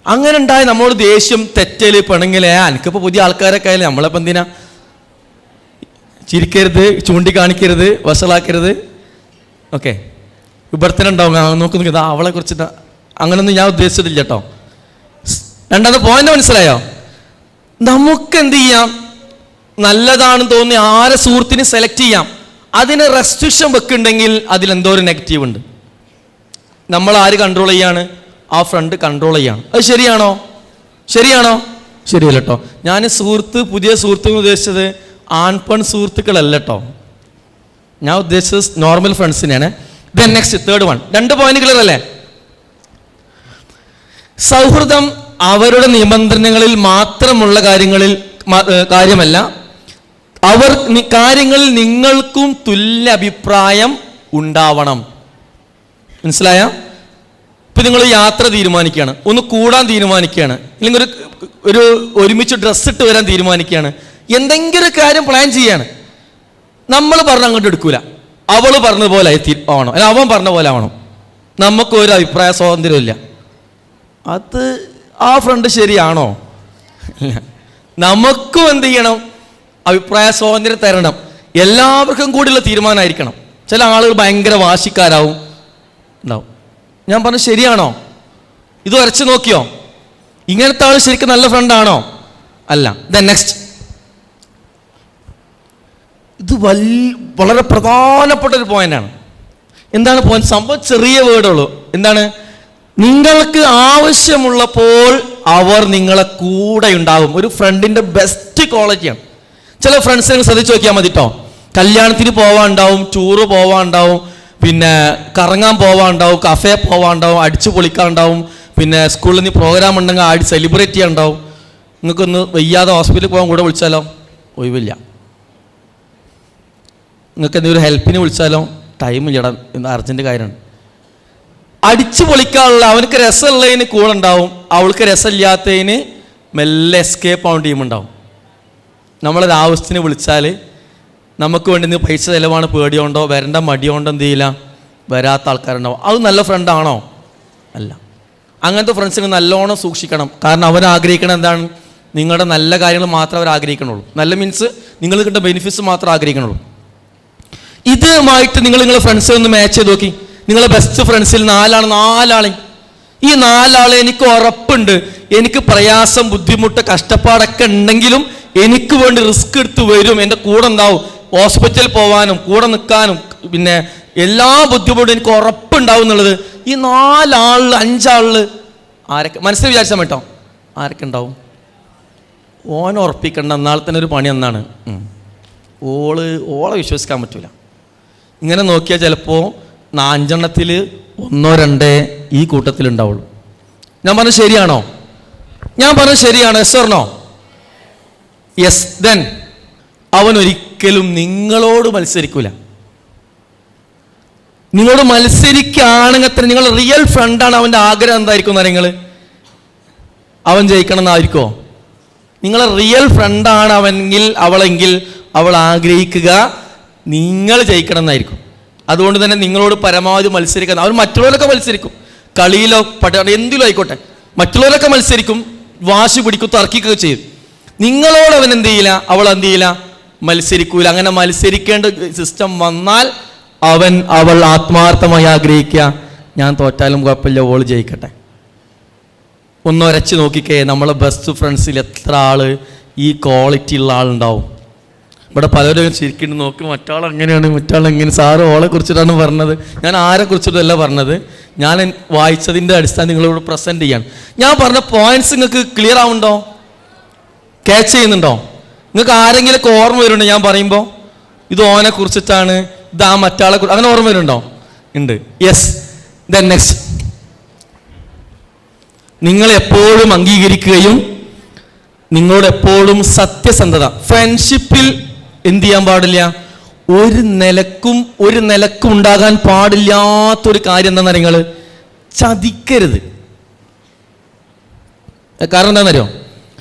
അങ്ങനെ ഉണ്ടായ നമ്മളോട് ദേഷ്യം, തെറ്റല്, പിണങ്ങല്. എനിക്കിപ്പോൾ പുതിയ ആൾക്കാരൊക്കെ ആയാലും നമ്മളിപ്പോൾ എന്തിനാ? ചിരിക്കരുത്, ചൂണ്ടിക്കാണിക്കരുത്, വഷളാക്കരുത്. ഓക്കെ, വിഭർത്തനുണ്ടാവും. നോക്കുന്നു അവളെ കുറിച്ചിട്ട് അങ്ങനൊന്നും ഞാൻ ഉദ്ദേശിച്ചിട്ടില്ല കേട്ടോ. രണ്ടാമത്തെ പോയിന്റ് മനസ്സിലായോ? നമുക്ക് എന്ത് ചെയ്യാം? നല്ലതാണെന്ന് തോന്നി ആരെ സുഹൃത്തിനെ സെലക്ട് ചെയ്യാം. അതിന് റെസ്ട്രിക്ഷൻ വെക്കുന്നുണ്ടെങ്കിൽ അതിലെന്തോ ഒരു നെഗറ്റീവ് ഉണ്ട്. നമ്മൾ ആര് കൺട്രോൾ ചെയ്യാണ്? ആ ഫ്രണ്ട് കൺട്രോൾ ചെയ്യാണ്. അത് ശരിയാണോ? ശരിയല്ല കേട്ടോ. ഞാൻ പുതിയ സുഹൃത്ത് ഉദ്ദേശിച്ചത് ആൺപെൺ സുഹൃത്തുക്കളല്ല കേട്ടോ. ഞാൻ ഉദ്ദേശിച്ചത് നോർമൽ ഫ്രണ്ട്സിനെയാണ്. Next, third one. 2 point clear അല്ലേ? സൗഹൃദം അവരുടെ നിബന്ധനകളിൽ മാത്രമുള്ള കാര്യമല്ല. കാര്യങ്ങളിൽ നിങ്ങൾക്കും തുല്യ അഭിപ്രായം ഉണ്ടാവണം. മനസ്സിലായ? ഇപ്പൊ നിങ്ങൾ യാത്ര തീരുമാനിക്കുകയാണ്, ഒന്ന് കൂടാൻ തീരുമാനിക്കുകയാണ്, അല്ലെങ്കിൽ ഒരു ഒരുമിച്ച് ഡ്രസ്സ് ഇട്ട് വരാൻ തീരുമാനിക്കുകയാണ്, എന്തെങ്കിലും കാര്യം പ്ലാൻ ചെയ്യാണ്. നമ്മൾ പറഞ്ഞ അങ്ങോട്ട് എടുക്കൂല, അവൾ പറഞ്ഞ പോലെ ആവണം, അല്ല അവൻ പറഞ്ഞ പോലെ ആവണം. നമുക്കൊരു അഭിപ്രായ സ്വാതന്ത്ര്യമില്ല. അത് ആ ഫ്രണ്ട് ശരിയാണോ? നമുക്കും എന്ത് ചെയ്യണം? അഭിപ്രായ സ്വാതന്ത്ര്യം തരണം. എല്ലാവർക്കും കൂടിയുള്ള തീരുമാനമായിരിക്കണം. ചില ആളുകൾ ഭയങ്കര വാശിക്കാരാവും ഉണ്ടാവും. ഞാൻ പറഞ്ഞു ശരിയാണോ? ഇത് വരച്ച് നോക്കിയോ? ഇങ്ങനത്തെ ആൾ ശരിക്കും നല്ല ഫ്രണ്ടാണോ? അല്ല. നെക്സ്റ്റ്, ഇത് വളരെ പ്രധാനപ്പെട്ട ഒരു പോയിന്റാണ്. എന്താണ് പോയിന്റ്? സംഭവം ചെറിയ വേർഡുള്ളൂ. എന്താണ്? നിങ്ങൾക്ക് ആവശ്യമുള്ളപ്പോൾ അവർ നിങ്ങളെ കൂടെ ഉണ്ടാവും. ഒരു ഫ്രണ്ടിന്റെ ബെസ്റ്റ് ക്വാളിറ്റിയാണ്. ചില ഫ്രണ്ട്സ് നിങ്ങൾ ശ്രദ്ധിച്ച് നോക്കിയാൽ മതി കേട്ടോ. കല്യാണത്തിന് പോവാണ്ടാവും, ടൂറ് പോവാണ്ടാവും, പിന്നെ കറങ്ങാൻ പോവാണ്ടാവും, കഫേ പോവാണ്ടാവും, അടിച്ചു പൊളിക്കാണ്ടാവും, പിന്നെ സ്കൂളിൽ നിന്ന് പ്രോഗ്രാം ഉണ്ടെങ്കിൽ സെലിബ്രേറ്റ് ചെയ്യാണ്ടാവും. നിങ്ങൾക്കൊന്ന് വയ്യാതെ ഹോസ്പിറ്റലിൽ പോകാൻ കൂടെ വിളിച്ചാലോ? ഒഴിവില്ല. നിങ്ങൾക്ക് എന്തെങ്കിലും ഹെൽപ്പിന് വിളിച്ചാലോ? ടൈമില്ലടാ, അർജൻറ്റ് കാര്യമാണ്. അടിച്ചു പൊളിക്കാനുള്ള അവനക്ക് രസമുള്ളതിന് കൂടെ ഉണ്ടാവും, അവൾക്ക് രസമില്ലാത്തതിന് മെല്ലെ എസ്കേപ്പ് ആവേണ്ട ടീമുണ്ടാവും. നമ്മളൊരു ആവശ്യത്തിന് വിളിച്ചാൽ നമുക്ക് വേണ്ടി പൈസ ചിലവാണ്, പേടിയോണ്ടോ വരേണ്ട മടിയോണ്ടോ എന്ത് ചെയ്യില്ല, വരാത്ത ആൾക്കാരുണ്ടാവും. അത് നല്ല ഫ്രണ്ടാണോ? അല്ല. അങ്ങനത്തെ ഫ്രണ്ട്സിന് നല്ലോണം സൂക്ഷിക്കണം. കാരണം അവർ ആഗ്രഹിക്കണം എന്താണ്? നിങ്ങളുടെ നല്ല കാര്യങ്ങൾ മാത്രമേ അവർ ആഗ്രഹിക്കണുള്ളൂ. നല്ല മീൻസ് നിങ്ങൾ കിട്ടുന്ന ബെനിഫിറ്റ്സ് മാത്രമേ ആഗ്രഹിക്കണുള്ളൂ. ഇതുമായിട്ട് നിങ്ങളുടെ ഫ്രണ്ട്സിനെ ഒന്ന് മാച്ച് ചെയ്ത് നോക്കി. നിങ്ങളെ ബെസ്റ്റ് ഫ്രണ്ട്സിൽ നാലാളെ ഈ നാലാളെ എനിക്ക് ഉറപ്പുണ്ട്, എനിക്ക് പ്രയാസം, ബുദ്ധിമുട്ട്, കഷ്ടപ്പാടൊക്കെ ഉണ്ടെങ്കിലും എനിക്ക് വേണ്ടി റിസ്ക് എടുത്ത് വരും, എൻ്റെ കൂടെ ഉണ്ടാവും. ഹോസ്പിറ്റലിൽ പോകാനും കൂടെ നിൽക്കാനും പിന്നെ എല്ലാ ബുദ്ധിമുട്ടും എനിക്ക് ഉറപ്പുണ്ടാവും എന്നുള്ളത് ഈ 4 ആളിൽ 5 ആളിൽ ആരൊക്കെ മനസ്സിൽ വിചാരിച്ചാൽ കേട്ടോ? ആരൊക്കെ ഉണ്ടാവും? ഓനെ ഉറപ്പിക്കേണ്ട എന്നാൾ തന്നെ ഒരു പണി എന്നാണ്, ഓളെ വിശ്വസിക്കാൻ പറ്റൂല. ഇങ്ങനെ നോക്കിയാൽ ചിലപ്പോൾ 5 എണ്ണത്തിൽ 1 or 2 ഈ കൂട്ടത്തിലുണ്ടാവുള്ളൂ. ഞാൻ പറഞ്ഞത് ശരിയാണോ? ഞാൻ പറഞ്ഞത് ശരിയാണോ? Yes or no? Yes. Then അവൻ ഒരിക്കലും നിങ്ങളോട് മത്സരിക്കൂല. നിങ്ങളോട് മത്സരിക്കുകയാണെങ്കിൽ തന്നെ നിങ്ങൾ റിയൽ ഫ്രണ്ടാണ്. അവൻ്റെ ആഗ്രഹം എന്തായിരിക്കും? നിങ്ങൾ അവൻ ജയിക്കണം എന്നായിരിക്കോ? നിങ്ങളെ റിയൽ ഫ്രണ്ടാണ് അവളെങ്കിൽ അവൾ ആഗ്രഹിക്കുക നിങ്ങൾ ജയിക്കണം എന്നായിരിക്കും. അതുകൊണ്ട് തന്നെ നിങ്ങളോട് പരമാവധി മത്സരിക്കാൻ അവൻ മറ്റുള്ളവരൊക്കെ മത്സരിക്കും, കളിയിലോ എന്തിലോ ആയിക്കോട്ടെ, മറ്റുള്ളവരൊക്കെ മത്സരിക്കും, വാശി പിടിക്കും, തർക്കിക്കുകയൊക്കെ ചെയ്യും. നിങ്ങളോട് അവൻ എന്ത് ചെയ്യില്ല, അവൾ എന്ത് ചെയ്യില്ല, മത്സരിക്കൂല. അങ്ങനെ മത്സരിക്കേണ്ട സിസ്റ്റം വന്നാൽ അവൾ ആത്മാർത്ഥമായി ആഗ്രഹിക്കുക, ഞാൻ തോറ്റാലും കുഴപ്പമില്ല, ഓൾ ജയിക്കട്ടെ. ഒന്നൊരച്ച് നോക്കിക്കേ, നമ്മളെ ബെസ്റ്റ് ഫ്രണ്ട്സിൽ എത്ര ആള് ഈ ക്വാളിറ്റി ഉള്ള ആളുണ്ടാവും. ഇവിടെ പലരും ശരിക്കും നോക്കി മറ്റാൾ എങ്ങനെയാണ്, മറ്റാൾ എങ്ങനെ, സാറ് ഓളെ കുറിച്ചിട്ടാണ് പറഞ്ഞത്. ഞാൻ ആരെ കുറിച്ചിട്ടല്ല പറഞ്ഞത്, ഞാൻ വായിച്ചതിൻ്റെ അടിസ്ഥാനം നിങ്ങളോട് പ്രസൻറ്റ് ചെയ്യാണ്. ഞാൻ പറഞ്ഞ പോയിന്റ്സ് നിങ്ങൾക്ക് ക്ലിയർ ആവുന്നുണ്ടോ? ക്യാച്ച് ചെയ്യുന്നുണ്ടോ? നിങ്ങൾക്ക് ആരെങ്കിലും ഓർമ്മ വരുന്നുണ്ടോ ഞാൻ പറയുമ്പോൾ? ഇത് ഓനെ കുറിച്ചിട്ടാണ്, ഇത് ആ മറ്റാളെ കുറിച്ച്, അങ്ങനെ ഓർമ്മ വരുന്നുണ്ടോ? ഉണ്ട്. യെസ്. ദെൻ നെക്സ്റ്റ്, നിങ്ങളെപ്പോഴും അംഗീകരിക്കുകയും നിങ്ങളോട് എപ്പോഴും സത്യസന്ധത. ഫ്രണ്ട്ഷിപ്പിൽ എന്ത് ചെയ്യാൻ പാടില്ല? ഒരു നിലക്കും ഉണ്ടാകാൻ പാടില്ലാത്തൊരു കാര്യം എന്താണെന്ന് നിങ്ങൾ ചതിക്കരുത്. കാരണം എന്താണെന്നറിയോ?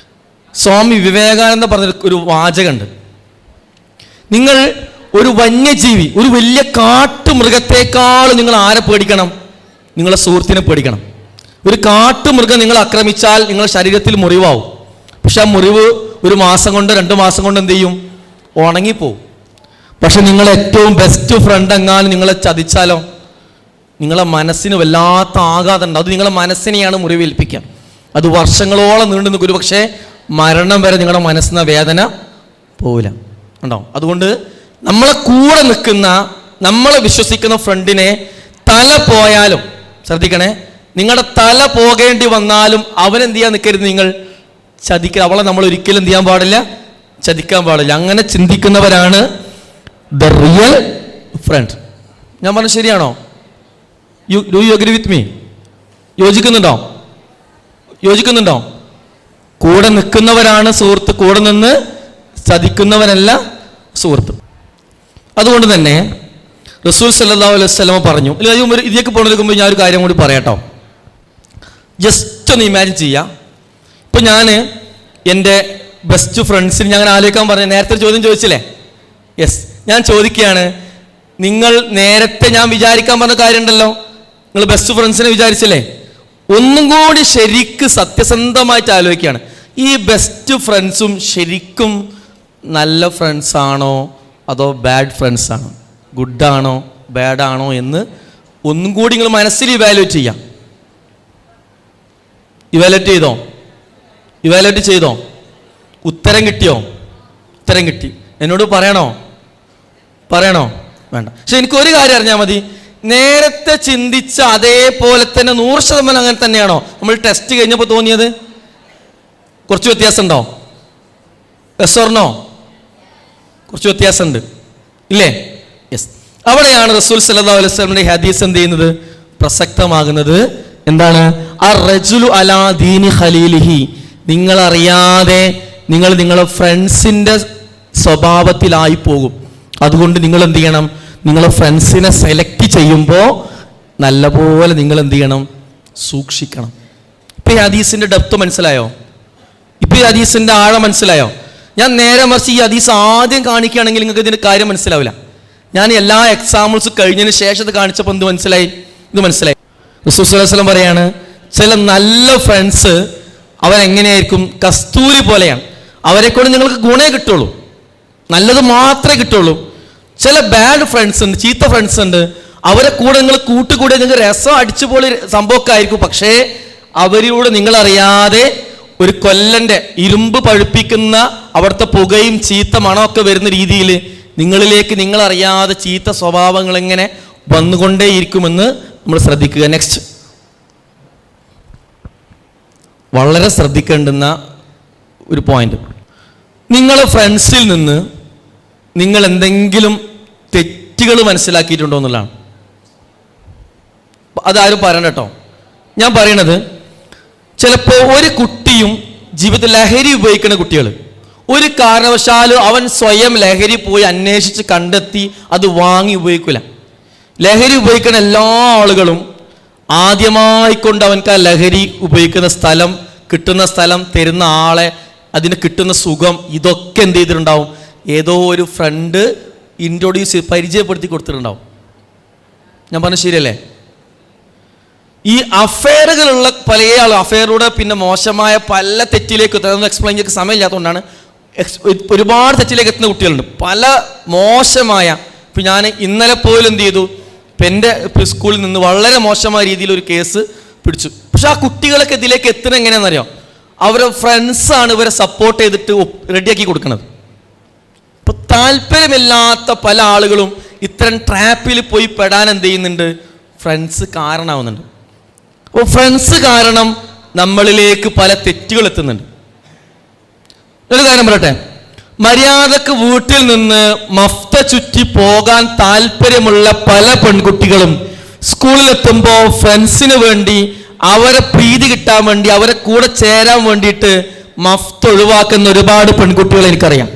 സ്വാമി വിവേകാനന്ദ പറഞ്ഞ ഒരു വാചകമുണ്ട്. നിങ്ങൾ ഒരു വന്യജീവി, ഒരു വലിയ കാട്ടുമൃഗത്തെക്കാൾ നിങ്ങൾ ആരെ പേടിക്കണം? നിങ്ങളെ സുഹൃത്തിനെ പേടിക്കണം. ഒരു കാട്ടുമൃഗം നിങ്ങൾ ആക്രമിച്ചാൽ നിങ്ങളുടെ ശരീരത്തിൽ മുറിവാവും. പക്ഷെ ആ മുറിവ് 1 മാസം കൊണ്ട് 2 മാസം കൊണ്ട് എന്ത് ചെയ്യും? ഉണങ്ങിപ്പോവും. പക്ഷെ നിങ്ങളെ ഏറ്റവും ബെസ്റ്റ് ഫ്രണ്ട് എങ്ങാനും നിങ്ങളെ ചതിച്ചാലോ, നിങ്ങളെ മനസ്സിന് വല്ലാത്ത ആഘാതം ഉണ്ട്. അത് നിങ്ങളെ മനസ്സിനെയാണ് മുറിവേൽപ്പിക്കുക. അത് വർഷങ്ങളോളം നീണ്ടു നിൽക്കും. ഒരു പക്ഷേ മരണം വരെ നിങ്ങളുടെ മനസ്സിന് വേദന പോവില്ല, ഉണ്ടോ? അതുകൊണ്ട് നമ്മളെ കൂടെ നിൽക്കുന്ന, നമ്മളെ വിശ്വസിക്കുന്ന ഫ്രണ്ടിനെ തല പോയാലും ശ്രദ്ധിക്കണേ, നിങ്ങളുടെ തല പോകേണ്ടി വന്നാലും അവനെന്ത് ചെയ്യാൻ നിൽക്കരുത്, നിങ്ങൾ ചതിക്കുക. അവളെ നമ്മൾ ഒരിക്കലും എന്ത് ചെയ്യാൻ പാടില്ല, ചതിക്കാൻ പാടില്ല. അങ്ങനെ ചിന്തിക്കുന്നവരാണ് ദ റിയൽ ഫ്രണ്ട്. ഞാൻ പറഞ്ഞത് ശരിയാണോ? Do you agree with me? യോജിക്കുന്നുണ്ടോ? യോജിക്കുന്നുണ്ടോ? കൂടെ നിൽക്കുന്നവരാണ് സുഹൃത്ത്, കൂടെ നിന്ന് ചതിക്കുന്നവനല്ല സുഹൃത്ത്. അതുകൊണ്ട് തന്നെ റസൂൽ സല്ലല്ലാഹു അലൈഹി വസല്ലം പറഞ്ഞു. ഇതിലേക്ക് പോകുന്നതിന് മുമ്പ് ഞാൻ ഒരു കാര്യം കൂടി പറയാട്ടോ. ജസ്റ്റ് ഒന്ന് ഇമാജിൻ ചെയ്യാം. ഇപ്പം ഞാൻ എൻ്റെ ബെസ്റ്റ് ഫ്രണ്ട്സിന് ഞാൻ ആലോചിക്കാൻ പറഞ്ഞു. നേരത്തെ ഒരു ചോദ്യം ചോദിച്ചില്ലേ? യെസ്, ഞാൻ ചോദിക്കുകയാണ്, നിങ്ങൾ നേരത്തെ ഞാൻ വിചാരിക്കാൻ പറഞ്ഞ കാര്യമുണ്ടല്ലോ, നിങ്ങൾ ബെസ്റ്റ് ഫ്രണ്ട്സിനെ വിചാരിച്ചില്ലേ? ഒന്നും കൂടി ശരിക്ക് സത്യസന്ധമായിട്ട് ആലോചിക്കുകയാണ്, ഈ ബെസ്റ്റ് ഫ്രണ്ട്സും ശരിക്കും നല്ല ഫ്രണ്ട്സാണോ അതോ ബാഡ് ഫ്രണ്ട്സാണോ, ഗുഡാണോ ബാഡാണോ എന്ന് ഒന്നും കൂടി നിങ്ങൾ മനസ്സിൽ ഇവാലുവേറ്റ് ചെയ്യാം. ഇവാലുവേറ്റ് ചെയ്തോ? ഉത്തരം കിട്ടിയോ? ഉത്തരം കിട്ടി. എന്നോട് പറയണോ? വേണ്ട. പക്ഷെ എനിക്കൊരു കാര്യം അറിഞ്ഞാൽ മതി, നേരത്തെ ചിന്തിച്ച അതേപോലെ തന്നെ 100% അങ്ങനെ തന്നെയാണോ നമ്മൾ ടെസ്റ്റ് കഴിഞ്ഞപ്പോൾ തോന്നിയത്? കുറച്ച് വ്യത്യാസം ഉണ്ടോ? Yes or no? കുറച്ച് വ്യത്യാസമുണ്ട് ഇല്ലേ? യെസ്. അവിടെയാണ് റസൂൽ സല്ലല്ലാഹു അലൈഹി വസല്ലമയുടെ ഹദീസ് എന്ത് ചെയ്യുന്നത്? പ്രസക്തമാകുന്നത്. എന്താണ്? അർറജുലു അലാ ദീനി ഖലീലിഹി. നിങ്ങളറിയാതെ നിങ്ങൾ നിങ്ങളുടെ ഫ്രണ്ട്സിൻ്റെ സ്വഭാവത്തിലായി പോകും. അതുകൊണ്ട് നിങ്ങൾ എന്ത് ചെയ്യണം? നിങ്ങളെ ഫ്രണ്ട്സിനെ സെലക്ട് ചെയ്യുമ്പോൾ നല്ലപോലെ നിങ്ങൾ എന്ത് ചെയ്യണം? സൂക്ഷിക്കണം. ഇപ്പം ഈ ഹദീസിൻ്റെ ഡെപ്ത് മനസ്സിലായോ? ഇപ്പം ഈ ഹദീസിൻ്റെ ആഴം മനസ്സിലായോ? ഞാൻ നേരെ മറിച്ച് ഈ ഹദീസ് ആദ്യം കാണിക്കുകയാണെങ്കിൽ നിങ്ങൾക്ക് ഇതിൻ്റെ കാര്യം മനസ്സിലാവില്ല. ഞാൻ എല്ലാ എക്സാമ്പിൾസ് കഴിഞ്ഞതിന് ശേഷം ഇത് കാണിച്ചപ്പോൾ ഇത് മനസ്സിലായി. റസൂൽ സല്ലല്ലാഹു അലൈഹി വസല്ലം പറയാണ്, ചില നല്ല ഫ്രണ്ട്സ് അവരെങ്ങനെയായിരിക്കും? കസ്തൂരി പോലെയാണ്. അവരെക്കൊണ്ട് നിങ്ങൾക്ക് ഗുണേ കിട്ടുള്ളൂ, നല്ലത് മാത്രമേ കിട്ടുള്ളൂ. ചില ബാഡ് ഫ്രണ്ട്സ് ഉണ്ട്, ചീത്ത ഫ്രണ്ട്സ് ഉണ്ട്. അവരെ കൂടെ നിങ്ങൾ കൂട്ടുകൂടെ നിങ്ങൾക്ക് രസം അടിച്ചുപൊളി സംഭവമൊക്കെ ആയിരിക്കും. പക്ഷേ അവരിലൂടെ നിങ്ങളറിയാതെ ഒരു കൊല്ലൻ്റെ ഇരുമ്പ് പഴുപ്പിക്കുന്ന അവിടുത്തെ പുകയും ചീത്ത മണമൊക്കെ വരുന്ന രീതിയിൽ നിങ്ങളിലേക്ക് നിങ്ങളറിയാതെ ചീത്ത സ്വഭാവങ്ങൾ എങ്ങനെ വന്നുകൊണ്ടേയിരിക്കുമെന്ന് നമ്മൾ ശ്രദ്ധിക്കുക. നെക്സ്റ്റ്, വളരെ ശ്രദ്ധിക്കേണ്ടുന്ന ഒരു പോയിന്റ്, നിങ്ങളെ ഫ്രണ്ട്സിൽ നിന്ന് നിങ്ങൾ എന്തെങ്കിലും തെറ്റുകൾ മനസ്സിലാക്കിയിട്ടുണ്ടോ എന്നുള്ളതാണ്. അതാരും പറയണ്ട കേട്ടോ. ഞാൻ പറയണത്, ചിലപ്പോൾ ഒരു കുട്ടിയും ജീവിതത്തിൽ ലഹരി ഉപയോഗിക്കുന്ന കുട്ടികൾ, ഒരു കാരണവശാലും അവൻ സ്വയം ലഹരി പോയി അന്വേഷിച്ച് കണ്ടെത്തി അത് വാങ്ങി ഉപയോഗിക്കില്ല. ലഹരി ഉപയോഗിക്കുന്ന എല്ലാ ആളുകളും ആദ്യമായിക്കൊണ്ട് അവൻക്ക് ആ ലഹരി ഉപയോഗിക്കുന്ന സ്ഥലം, കിട്ടുന്ന സ്ഥലം, തരുന്ന ആളെ, അതിന് കിട്ടുന്ന സുഖം, ഇതൊക്കെ എന്ത് ചെയ്തിട്ടുണ്ടാവും? ഏതോ ഒരു ഫ്രണ്ട് പരിചയപ്പെടുത്തി കൊടുത്തിട്ടുണ്ടാവും. ഞാൻ പറഞ്ഞ ശരിയല്ലേ? ഈ അഫെയറുകളുള്ള പല ആളും അഫെയറിലൂടെ പിന്നെ മോശമായ പല തെറ്റിലേക്ക് എത്തുന്നത് എക്സ്പ്ലെയിൻ ചെയ്യാൻ സമയമില്ലാത്തതുകൊണ്ടാണ്. ഒരുപാട് തെറ്റിലേക്ക് എത്തുന്ന കുട്ടികളുണ്ട്, പല മോശമായ. ഇപ്പം ഞാൻ ഇന്നലെ പോലും എന്ത് ചെയ്തു, ഇപ്പം എൻ്റെ സ്കൂളിൽ നിന്ന് വളരെ മോശമായ രീതിയിൽ ഒരു കേസ് പിടിച്ചു. പക്ഷെ ആ കുട്ടികളൊക്കെ ഇതിലേക്ക് എത്തുന്നത് എങ്ങനെയാണെന്നറിയാം? അവരെ ഫ്രണ്ട്സാണ് ഇവരെ സപ്പോർട്ട് ചെയ്തിട്ട് റെഡിയാക്കി കൊടുക്കുന്നത്. ഇപ്പം താല്പര്യമില്ലാത്ത പല ആളുകളും ഇത്തരം ട്രാപ്പിൽ പോയി പെടാൻ എന്ത് ചെയ്യുന്നുണ്ട്? ഫ്രണ്ട്സ് കാരണമാവുന്നുണ്ട്. അപ്പോൾ ഫ്രണ്ട്സ് കാരണം നമ്മളിലേക്ക് പല തെറ്റുകൾ എത്തുന്നുണ്ട്. ഒരു കാര്യം പറയട്ടെ, മര്യാദക്ക് വീട്ടിൽ നിന്ന് മഫ്ത ചുറ്റി പോകാൻ താല്പര്യമുള്ള പല പെൺകുട്ടികളും സ്കൂളിലെത്തുമ്പോൾ ഫ്രണ്ട്സിന് വേണ്ടി, അവരെ പ്രീതി കിട്ടാൻ വേണ്ടി, അവരെ കൂടെ ചേരാൻ വേണ്ടിയിട്ട് മഫ്ത ഒഴിവാക്കുന്ന ഒരുപാട് പെൺകുട്ടികൾ എനിക്കറിയാം.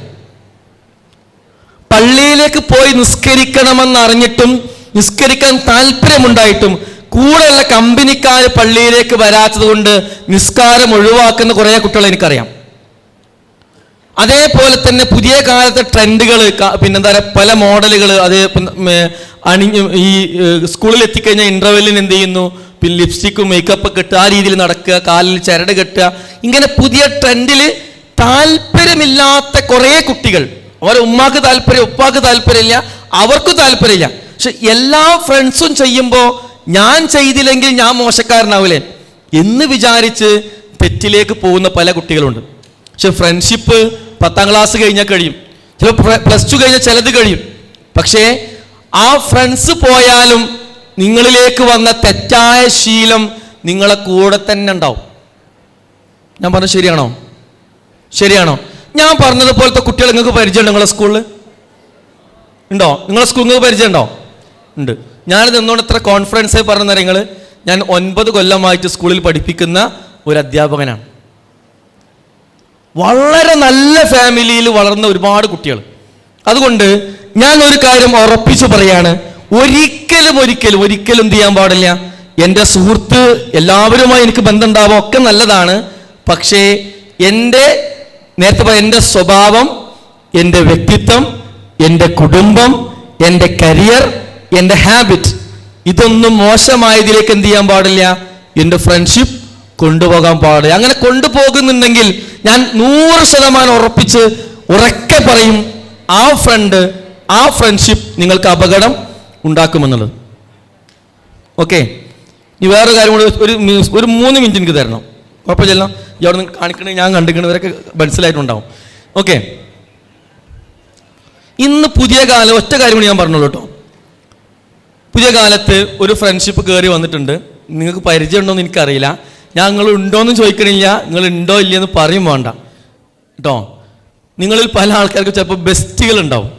പള്ളിയിലേക്ക് പോയി നിസ്കരിക്കണമെന്ന് അറിഞ്ഞിട്ടും നിസ്കരിക്കാൻ താല്പര്യമുണ്ടായിട്ടും കൂടെയുള്ള കമ്പനിക്കാർ പള്ളിയിലേക്ക് വരാത്തത് കൊണ്ട് നിസ്കാരം ഒഴിവാക്കുന്ന കുറേ കുട്ടികൾ എനിക്കറിയാം. അതേപോലെ തന്നെ പുതിയ കാലത്തെ ട്രെൻഡുകൾ, പിന്നെന്താ പറയുക, പല മോഡലുകൾ, അത് ഈ സ്കൂളിൽ എത്തിക്കഴിഞ്ഞാൽ ഇൻ്റർവെല്ലിന് എന്ത് ചെയ്യുന്നു, പിന്നെ ലിപ്സ്റ്റിക്കും മേക്കപ്പ് ഒക്കെ ഇട്ട് ആ രീതിയിൽ നടക്കുക, കാലിൽ ചരട് കെട്ടുക, ഇങ്ങനെ പുതിയ ട്രെൻഡിൽ താല്പര്യമില്ലാത്ത കുറേ കുട്ടികൾ. അവരെ ഉമ്മാക്ക് താല്പര്യം, ഉപ്പാക്ക് താല്പര്യമില്ല, അവർക്കും താല്പര്യമില്ല. പക്ഷെ എല്ലാ ഫ്രണ്ട്സും ചെയ്യുമ്പോൾ ഞാൻ ചെയ്തില്ലെങ്കിൽ ഞാൻ മോശക്കാരനാവില്ലേ എന്ന് വിചാരിച്ച് തെറ്റിലേക്ക് പോകുന്ന പല കുട്ടികളുണ്ട്. പക്ഷെ ഫ്രണ്ട്ഷിപ്പ് 10ാം ക്ലാസ് കഴിഞ്ഞാൽ കഴിയും, ചിലപ്പോൾ +2 കഴിഞ്ഞാൽ ചിലത് കഴിയും. പക്ഷേ ആ ഫ്രണ്ട്സ് പോയാലും നിങ്ങളിലേക്ക് വന്ന തെറ്റായ ശീലം നിങ്ങളെ കൂടെ തന്നെ ഉണ്ടാവും. ഞാൻ പറഞ്ഞത് ശരിയാണോ? ഞാൻ പറഞ്ഞതുപോലത്തെ കുട്ടികൾ നിങ്ങൾക്ക് പരിചയമുണ്ടോ? നിങ്ങളെ സ്കൂളിൽ ഉണ്ടോ? നിങ്ങളെ സ്കൂളിൽ നിങ്ങൾക്ക് പരിചയമുണ്ടോ? ഉണ്ട്. ഞാനിത് എന്നോട് എത്ര കോൺഫിഡൻസായി പറഞ്ഞ നിങ്ങൾ, ഞാൻ 9 കൊല്ലമായിട്ട് സ്കൂളിൽ പഠിപ്പിക്കുന്ന ഒരു അധ്യാപകനാണ്. വളരെ നല്ല ഫാമിലിയിൽ വളർന്ന ഒരുപാട് കുട്ടികൾ. അതുകൊണ്ട് ഞാൻ ഒരു കാര്യം ഉറപ്പിച്ചു പറയാണ്, ഒരിക്കലും എന്ത് ചെയ്യാൻ പാടില്ല, എൻ്റെ സുഹൃത്ത് എല്ലാവരുമായി എനിക്ക് ബന്ധം ഉണ്ടാവാം, ഒക്കെ നല്ലതാണ്. പക്ഷേ നേരത്തെ പറയാം, എൻ്റെ സ്വഭാവം, എൻ്റെ വ്യക്തിത്വം, എൻ്റെ കുടുംബം, എൻ്റെ കരിയർ, എൻ്റെ ഹാബിറ്റ്, ഇതൊന്നും മോശമായതിലേക്ക് എന്ത് ചെയ്യാൻ പാടില്ല, എൻ്റെ ഫ്രണ്ട്ഷിപ്പ് കൊണ്ടുപോകാൻ പാടില്ല. അങ്ങനെ കൊണ്ടുപോകുന്നുണ്ടെങ്കിൽ ഞാൻ 100% ഉറപ്പിച്ച് ഉറക്കെ പറയും, ആ ഫ്രണ്ട്ഷിപ്പ് നിങ്ങൾക്ക് അപകടം ഉണ്ടാക്കുമെന്നുള്ളത്. ഓക്കെ, ഇനി വേറെ കാര്യം കൂടി ഒരു 3 മിനിറ്റ് എനിക്ക് തരണം. കുഴപ്പമില്ലല്ലോ, ഇവിടെ നിന്ന് കാണിക്കണേ, ഞാൻ കണ്ടിരിക്കണവരൊക്കെ മനസ്സിലായിട്ടുണ്ടാവും. ഓക്കെ, ഇന്ന് പുതിയ കാലം, ഒറ്റ കാര്യം കൂടി ഞാൻ പറഞ്ഞോളൂ കേട്ടോ. പുതിയ കാലത്ത് ഒരു ഫ്രണ്ട്ഷിപ്പ് കയറി വന്നിട്ടുണ്ട്. നിങ്ങൾക്ക് പരിചയം ഉണ്ടോ എന്ന് എനിക്കറിയില്ല. ഞാൻ നിങ്ങൾ ഉണ്ടോയെന്ന് ചോദിക്കണില്ല, നിങ്ങൾ ഉണ്ടോ ഇല്ലയെന്ന് പറയും വേണ്ട കേട്ടോ. നിങ്ങളിൽ പല ആൾക്കാർക്ക് ചിലപ്പോൾ ബെസ്റ്റുകൾ ഉണ്ടാവും.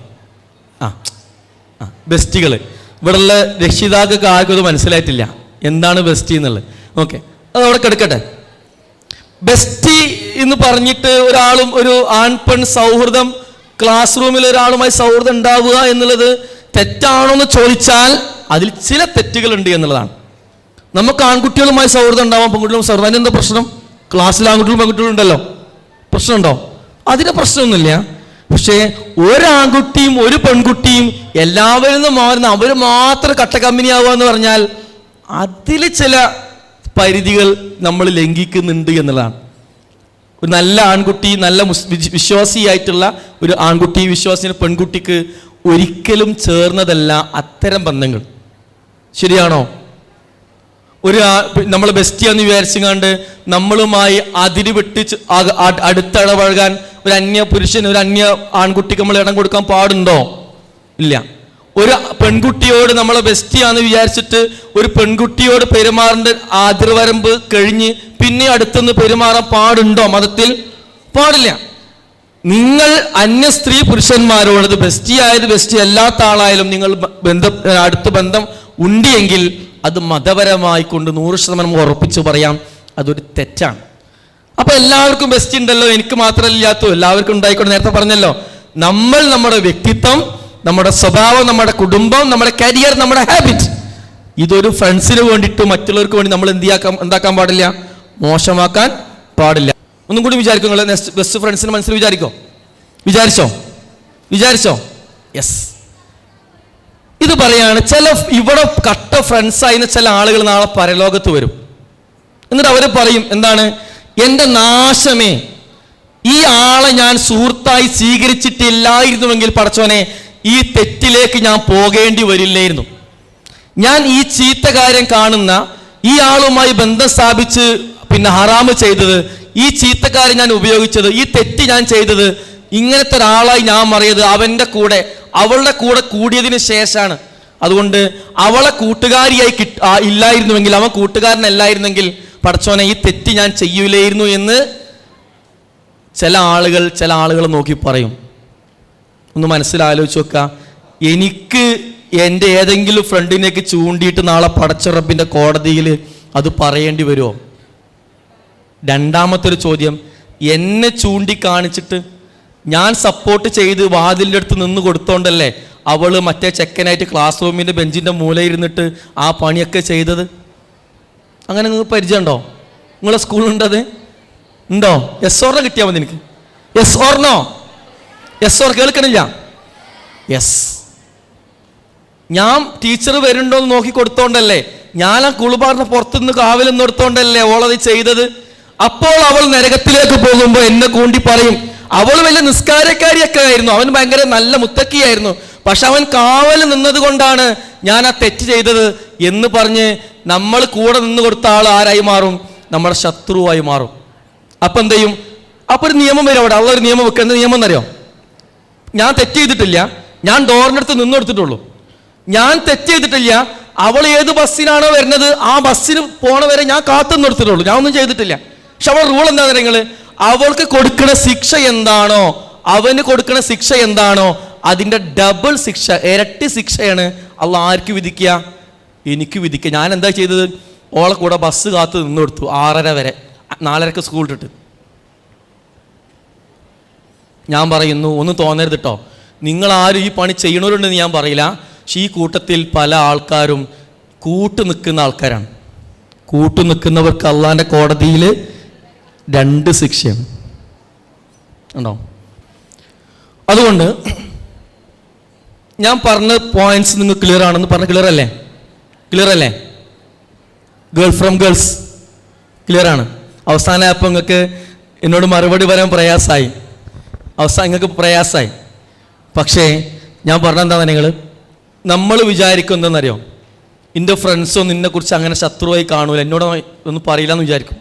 ബെസ്റ്റുകൾ ഇവിടെയുള്ള രക്ഷിതാക്കൾക്ക് ആർക്കും അത് മനസ്സിലായിട്ടില്ല എന്താണ് ബെസ്റ്റി എന്നുള്ളത്. ഓക്കെ, അത് അവിടെ കിടക്കട്ടെ. ബെസ്റ്റി എന്ന് പറഞ്ഞിട്ട് ഒരാളും ഒരു ആൺപെൺ സൗഹൃദം, ക്ലാസ് റൂമിൽ ഒരാളുമായി സൗഹൃദം ഉണ്ടാവുക എന്നുള്ളത് തെറ്റാണോ എന്ന് ചോദിച്ചാൽ അതിൽ ചില തെറ്റുകളുണ്ട് എന്നുള്ളതാണ്. നമുക്ക് ആൺകുട്ടികളുമായി സൗഹൃദം ഉണ്ടാവാം, പെൺകുട്ടികളും സൗഹൃദം. അതിനെന്താ പ്രശ്നം? ക്ലാസ്സിൽ ആൺകുട്ടികളും പെൺകുട്ടികളും ഉണ്ടല്ലോ, പ്രശ്നമുണ്ടോ? അതിന് പ്രശ്നമൊന്നുമില്ല. പക്ഷേ ഒരാൺകുട്ടിയും ഒരു പെൺകുട്ടിയും എല്ലാവരിൽ നിന്നും മാറുന്ന അവർ മാത്രം കട്ട കമ്പനി ആവുക എന്ന് പറഞ്ഞാൽ അതിൽ ചില പരിധികൾ നമ്മൾ ലംഘിക്കുന്നുണ്ട് എന്നുള്ളതാണ്. ഒരു നല്ല ആൺകുട്ടി, നല്ല വിശ്വാസിയായിട്ടുള്ള ഒരു ആൺകുട്ടി, വിശ്വാസിന് പെൺകുട്ടിക്ക് ഒരിക്കലും ചേർന്നതല്ല അത്തരം ബന്ധങ്ങൾ. ശരിയാണോ? നമ്മൾ ബെസ്റ്റിയാന്ന് വിചാരിച്ചുകൊണ്ട് നമ്മളുമായി അതിര് വിട്ട് അടുത്തിടപഴകാൻ ഒരു അന്യ പുരുഷൻ, ഒരു അന്യ ആൺകുട്ടിക്ക് നമ്മൾ ഇടം കൊടുക്കാൻ പാടുണ്ടോ? ഇല്ല. ഒരു പെൺകുട്ടിയോട് നമ്മളെ ബെസ്റ്റിയാന്ന് വിചാരിച്ചിട്ട് ഒരു പെൺകുട്ടിയോട് പെരുമാറേണ്ട അതിർവരമ്പ് കഴിഞ്ഞ് പിന്നെ അടുത്തുനിന്ന് പെരുമാറാൻ പാടുണ്ടോ? മതത്തിൽ പാടില്ല. നിങ്ങൾ അന്യ സ്ത്രീ പുരുഷന്മാരോട് ബെസ്റ്റി ആയത് ബെസ്റ്റി അല്ലാത്ത ആളായാലും നിങ്ങൾ അടുത്ത ബന്ധം ഉണ്ടെങ്കിൽ അത് മതപരമായി കൊണ്ട് 100% ഉറപ്പിച്ചു പറയാം, അതൊരു തെറ്റാണ്. അപ്പൊ എല്ലാവർക്കും ബെസ്റ്റ് ഉണ്ടല്ലോ, എനിക്ക് മാത്രമല്ലാത്തോ, എല്ലാവർക്കും ഉണ്ടായിക്കൊണ്ട്. നേരത്തെ പറഞ്ഞല്ലോ, നമ്മുടെ വ്യക്തിത്വം, നമ്മുടെ സ്വഭാവം, നമ്മുടെ കുടുംബം, നമ്മുടെ കരിയർ, നമ്മുടെ ഹാബിറ്റ്, ഇതൊരു ഫ്രണ്ട്സിന് വേണ്ടിയിട്ട് മറ്റുള്ളവർക്ക് വേണ്ടി നമ്മൾ എന്താക്കാൻ പാടില്ല, മോശമാക്കാൻ പാടില്ല. ഒന്നും കൂടി വിചാരിക്കും, നിങ്ങൾ ബെസ്റ്റ് ഫ്രണ്ട്സിന് മനസ്സിൽ വിചാരിച്ചോ? യെസ്. ഇത് പറയാണ്, ഇവിടെ കട്ട ഫ്രണ്ട്സായിരുന്ന ചില ആളുകൾ നാളെ പരലോകത്ത് വരും. എന്നിട്ട് അവർ പറയും, എന്താണ്, എൻ്റെ നാശമേ, ഈ ആളെ ഞാൻ സുഹൃത്തായി സ്വീകരിച്ചിട്ടില്ലായിരുന്നുവെങ്കിൽ പടച്ചോനെ ഈ തെറ്റിലേക്ക് ഞാൻ പോകേണ്ടി വരില്ലായിരുന്നു. ഞാൻ ഈ ചീത്ത കാര്യം കാണുന്ന ഈ ആളുമായി ബന്ധം സ്ഥാപിച്ച് പിന്നെ ഹറാമ് ചെയ്തത്, ഈ ചീത്തക്കാരൻ ഞാൻ ഉപയോഗിച്ചത്, ഈ തെറ്റ് ഞാൻ ചെയ്തത്, ഇങ്ങനത്തെ ഒരാളായി ഞാൻ മാറിയത് അവളുടെ കൂടെ കൂടിയതിന് ശേഷമാണ്. അതുകൊണ്ട് അവളെ കൂട്ടുകാരിയായി ഇല്ലായിരുന്നുവെങ്കിൽ, അവൻ കൂട്ടുകാരനല്ലായിരുന്നെങ്കിൽ പടച്ചോനെ ഈ തെറ്റ് ഞാൻ ചെയ്യൂലായിരുന്നു എന്ന് ചില ആളുകൾ നോക്കി പറയും. ഒന്ന് മനസ്സിലാലോചിച്ച് നോക്കുക. എനിക്ക് എൻ്റെ ഏതെങ്കിലും ഫ്രണ്ടിനേക്ക് ചൂണ്ടിയിട്ട് നാളെ പടച്ച റബ്ബിൻ്റെ കോടതിയിൽ അത് പറയേണ്ടി വരുമോ? രണ്ടാമത്തെ ഒരു ചോദ്യം, എന്നെ ചൂണ്ടിക്കാണിച്ചിട്ട് ഞാൻ സപ്പോർട്ട് ചെയ്ത് വാതിലിൻ്റെ അടുത്ത് നിന്ന് കൊടുത്തോണ്ടല്ലേ അവള് മറ്റേ ചെക്കനായിട്ട് ക്ലാസ് റൂമിൻ്റെ ബെഞ്ചിൻ്റെ മൂലയിരുന്നിട്ട് ആ പണിയൊക്കെ ചെയ്തത്? അങ്ങനെ നിങ്ങൾക്ക് പരിചയമുണ്ടോ? നിങ്ങളെ സ്കൂളുണ്ടത് ഉണ്ടോ? യെസ് ഓർണോ കിട്ടിയാൽ മതി എനിക്ക്. Yes or no? യെസ് ഓർ കേൾക്കണില്ല? യെസ്. ഞാൻ ടീച്ചർ വരുന്നുണ്ടോ എന്ന് നോക്കി കൊടുത്തോണ്ടല്ലേ, ഞാൻ ആ കുളിബാറിന്റെ പുറത്തുനിന്ന് കാവലെന്ന് എടുത്തോണ്ടല്ലേ ഓളത് ചെയ്തത്. അപ്പോൾ അവൾ നരകത്തിലേക്ക് പോകുമ്പോൾ എന്നെ കൂണ്ടി പറയും, അവൾ വലിയ നിസ്കാരക്കാരിയൊക്കെ ആയിരുന്നു, അവൻ ഭയങ്കര നല്ല മുത്തക്കിയായിരുന്നു, പക്ഷെ അവൻ കാവൽ നിന്നത് കൊണ്ടാണ് ഞാൻ ആ തെറ്റ് ചെയ്തത് എന്ന് പറഞ്ഞ് നമ്മൾ കൂടെ നിന്ന് കൊടുത്ത ആൾ ആരായി മാറും? നമ്മുടെ ശത്രുവായി മാറും. അപ്പൊ എന്ത് ചെയ്യും? അപ്പൊ ഒരു നിയമം വരും അവിടെ. ഒരു നിയമം വെക്കുക. എന്താ നിയമം എന്നറിയോ? ഞാൻ തെറ്റ് ചെയ്തിട്ടില്ല, ഞാൻ ഡോറിൻ്റെ അടുത്ത് നിന്ന് കൊടുത്തിട്ടുള്ളൂ. ഞാൻ തെറ്റ് ചെയ്തിട്ടില്ല, അവൾ ഏത് ബസ്സിനാണോ വരുന്നത് ആ ബസ്സിന് പോണ വരെ ഞാൻ കാത്തു നിർത്തിട്ടുള്ളൂ, ഞാൻ ഒന്നും ചെയ്തിട്ടില്ല. പക്ഷെ അവളുടെ റൂൾ എന്താ നിങ്ങൾ, അവൾക്ക് കൊടുക്കുന്ന ശിക്ഷ എന്താണോ, അവന് കൊടുക്കുന്ന ശിക്ഷ എന്താണോ, അതിൻ്റെ ഡബിൾ ശിക്ഷ, ഇരട്ടി ശിക്ഷയാണ് അള്ളാഹ് ആർക്ക് വിധിക്കുക? എനിക്ക് വിധിക്കുക. ഞാൻ എന്താ ചെയ്തത്? ഓളെ കൂടെ ബസ് കാത്ത് നിന്ന് കൊടുത്തു 6:30 വരെ. 4:30 സ്കൂൾ ഇട്ടിട്ട്. ഞാൻ പറയുന്നു, ഒന്നും തോന്നരുത് കേട്ടോ, നിങ്ങളാരും ഈ പണി ചെയ്യണവരുണ്ടെന്ന് ഞാൻ പറയില്ല. പക്ഷേ ഈ കൂട്ടത്തിൽ പല ആൾക്കാരും കൂട്ടു നിൽക്കുന്ന ആൾക്കാരാണ്. കൂട്ടു നിൽക്കുന്നവർക്ക് അള്ളാൻ്റെ കോടതിയിൽ 2 ശിക്ഷയാണ് ഉണ്ടോ. അതുകൊണ്ട് ഞാൻ പറഞ്ഞ പോയിന്റ്സ് നിങ്ങൾ ക്ലിയർ ആണെന്ന് പറഞ്ഞ ക്ലിയർ അല്ലേ? ഗേൾ ഫ്രം ഗേൾസ് ക്ലിയർ ആണ്. അവസാനമായപ്പോൾ നിങ്ങൾക്ക് എന്നോട് മറുപടി പറയാൻ പ്രയാസമായി. നിങ്ങൾക്ക് പ്രയാസമായി. പക്ഷേ ഞാൻ പറഞ്ഞെന്താ, നമ്മൾ വിചാരിക്കുന്നതെന്നറിയോ, എൻ്റെ ഫ്രണ്ട്സൊന്നും നിന്നെക്കുറിച്ച് അങ്ങനെ ശത്രുവായി കാണൂല, എന്നോട് ഒന്നും പറയില്ല എന്ന് വിചാരിക്കും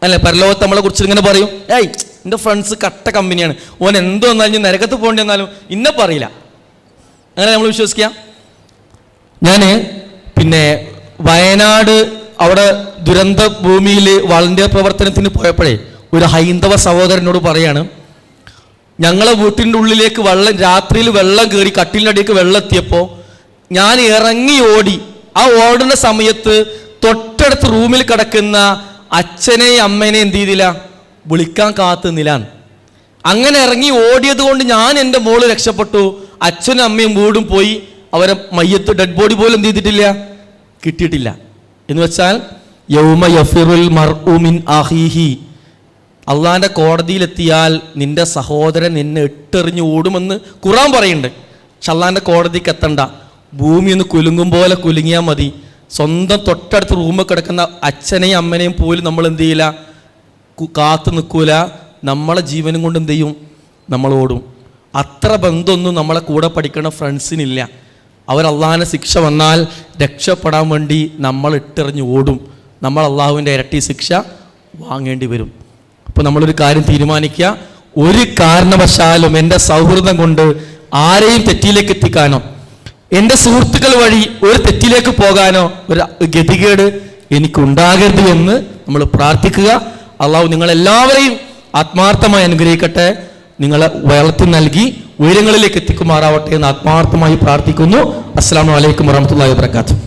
അല്ലേ? പരലോകത്ത് നമ്മളെ കുറിച്ച് ഇങ്ങനെ പറയും, ഏയ് എൻ്റെ ഫ്രണ്ട്സ് കട്ട കമ്പനിയാണ്, ഓൻ എന്തോ വന്നാലും നരകത്ത് പോകേണ്ടി വന്നാലും ഇന്നെ പറയില്ല. അങ്ങനെ നമ്മൾ വിശ്വസിക്കാം. ഞാൻ വയനാട് അവിടെ ദുരന്ത ഭൂമിയിൽ വളണ്ടിയർ പ്രവർത്തനത്തിന് പോയപ്പോഴേ ഒരു ഹൈന്ദവ സഹോദരനോട് പറയാണ്, ഞങ്ങളെ വീട്ടിൻ്റെ ഉള്ളിലേക്ക് രാത്രിയിൽ വെള്ളം കയറി കട്ടിലിൻ്റെ അടിയിലേക്ക് വെള്ളം എത്തിയപ്പോൾ ഞാൻ ഇറങ്ങി ഓടി. ആ ഓടുന്ന സമയത്ത് തൊട്ടടുത്ത് റൂമിൽ കിടക്കുന്ന അച്ഛനെയും അമ്മേനെയും എന്ത് ചെയ്തില്ല, വിളിക്കാൻ കാത്തുന്നില്ല. അങ്ങനെ ഇറങ്ങി ഓടിയത് കൊണ്ട് ഞാൻ എൻ്റെ മോള് രക്ഷപ്പെട്ടു. അച്ഛനും അമ്മയും വീടും പോയി, അവരെ മയ്യത്ത് ഡെഡ് ബോഡി പോലും എന്ത് ചെയ്തിട്ടില്ല, കിട്ടിയിട്ടില്ല. എന്ന് വെച്ചാൽ യൗമ യഫിറുൽ മർഉ മിൻ അഖീഹി, അള്ളാന്റെ കോടതിയിലെത്തിയാൽ നിന്റെ സഹോദരൻ നിന്നെ ഇട്ടെറിഞ്ഞ് ഓടുമെന്ന് ഖുർആൻ പറയുന്നുണ്ട്. പക്ഷെ അള്ളാന്റെ കോടതിക്ക് എത്തണ്ട, ഭൂമി ഒന്ന് കുലുങ്ങും പോലെ കുലുങ്ങിയാൽ മതി. സ്വന്തം തൊട്ടടുത്ത് റൂമിൽ കിടക്കുന്ന അച്ഛനെയും അമ്മനെയും പോലും നമ്മൾ എന്ത് ചെയ്യില്ല, കാത്തു നിൽക്കൂല. നമ്മളെ ജീവനും കൊണ്ട് എന്ത് ചെയ്യും, നമ്മൾ ഓടും. അത്ര ബന്ധമൊന്നും നമ്മളെ കൂടെ പഠിക്കുന്ന ഫ്രണ്ട്സിനില്ല. അവർ അള്ളാഹിൻ്റെ ശിക്ഷ വന്നാൽ രക്ഷപ്പെടാൻ വേണ്ടി നമ്മൾ ഇട്ടെറിഞ്ഞ് ഓടും. നമ്മൾ അള്ളാഹുവിൻ്റെ ഇരട്ടി ശിക്ഷ വാങ്ങേണ്ടി വരും. അപ്പോൾ നമ്മളൊരു കാര്യം തീരുമാനിക്കുക, ഒരു കാരണവശാലും എൻ്റെ സൗഹൃദം കൊണ്ട് ആരെയും തെറ്റിയിലേക്ക് എത്തിക്കാനോ എൻ്റെ സുഹൃത്തുക്കൾ വഴി ഒരു തെറ്റിലേക്ക് പോകാനോ ഒരു ഗതികേട് എനിക്കുണ്ടാകരുത് എന്ന് നമ്മൾ പ്രാർത്ഥിക്കുക. അള്ളാഹു നിങ്ങളെല്ലാവരെയും ആത്മാർത്ഥമായി അനുഗ്രഹിക്കട്ടെ, നിങ്ങളെ വളർത്തി നൽകി ഉയരങ്ങളിലേക്ക് എത്തിക്കുമാറാവട്ടെ എന്ന് ആത്മാർത്ഥമായി പ്രാർത്ഥിക്കുന്നു. അസ്സലാമു അലൈക്കും വറഹ്മത്തുള്ളാഹി വബറകാതുഹു.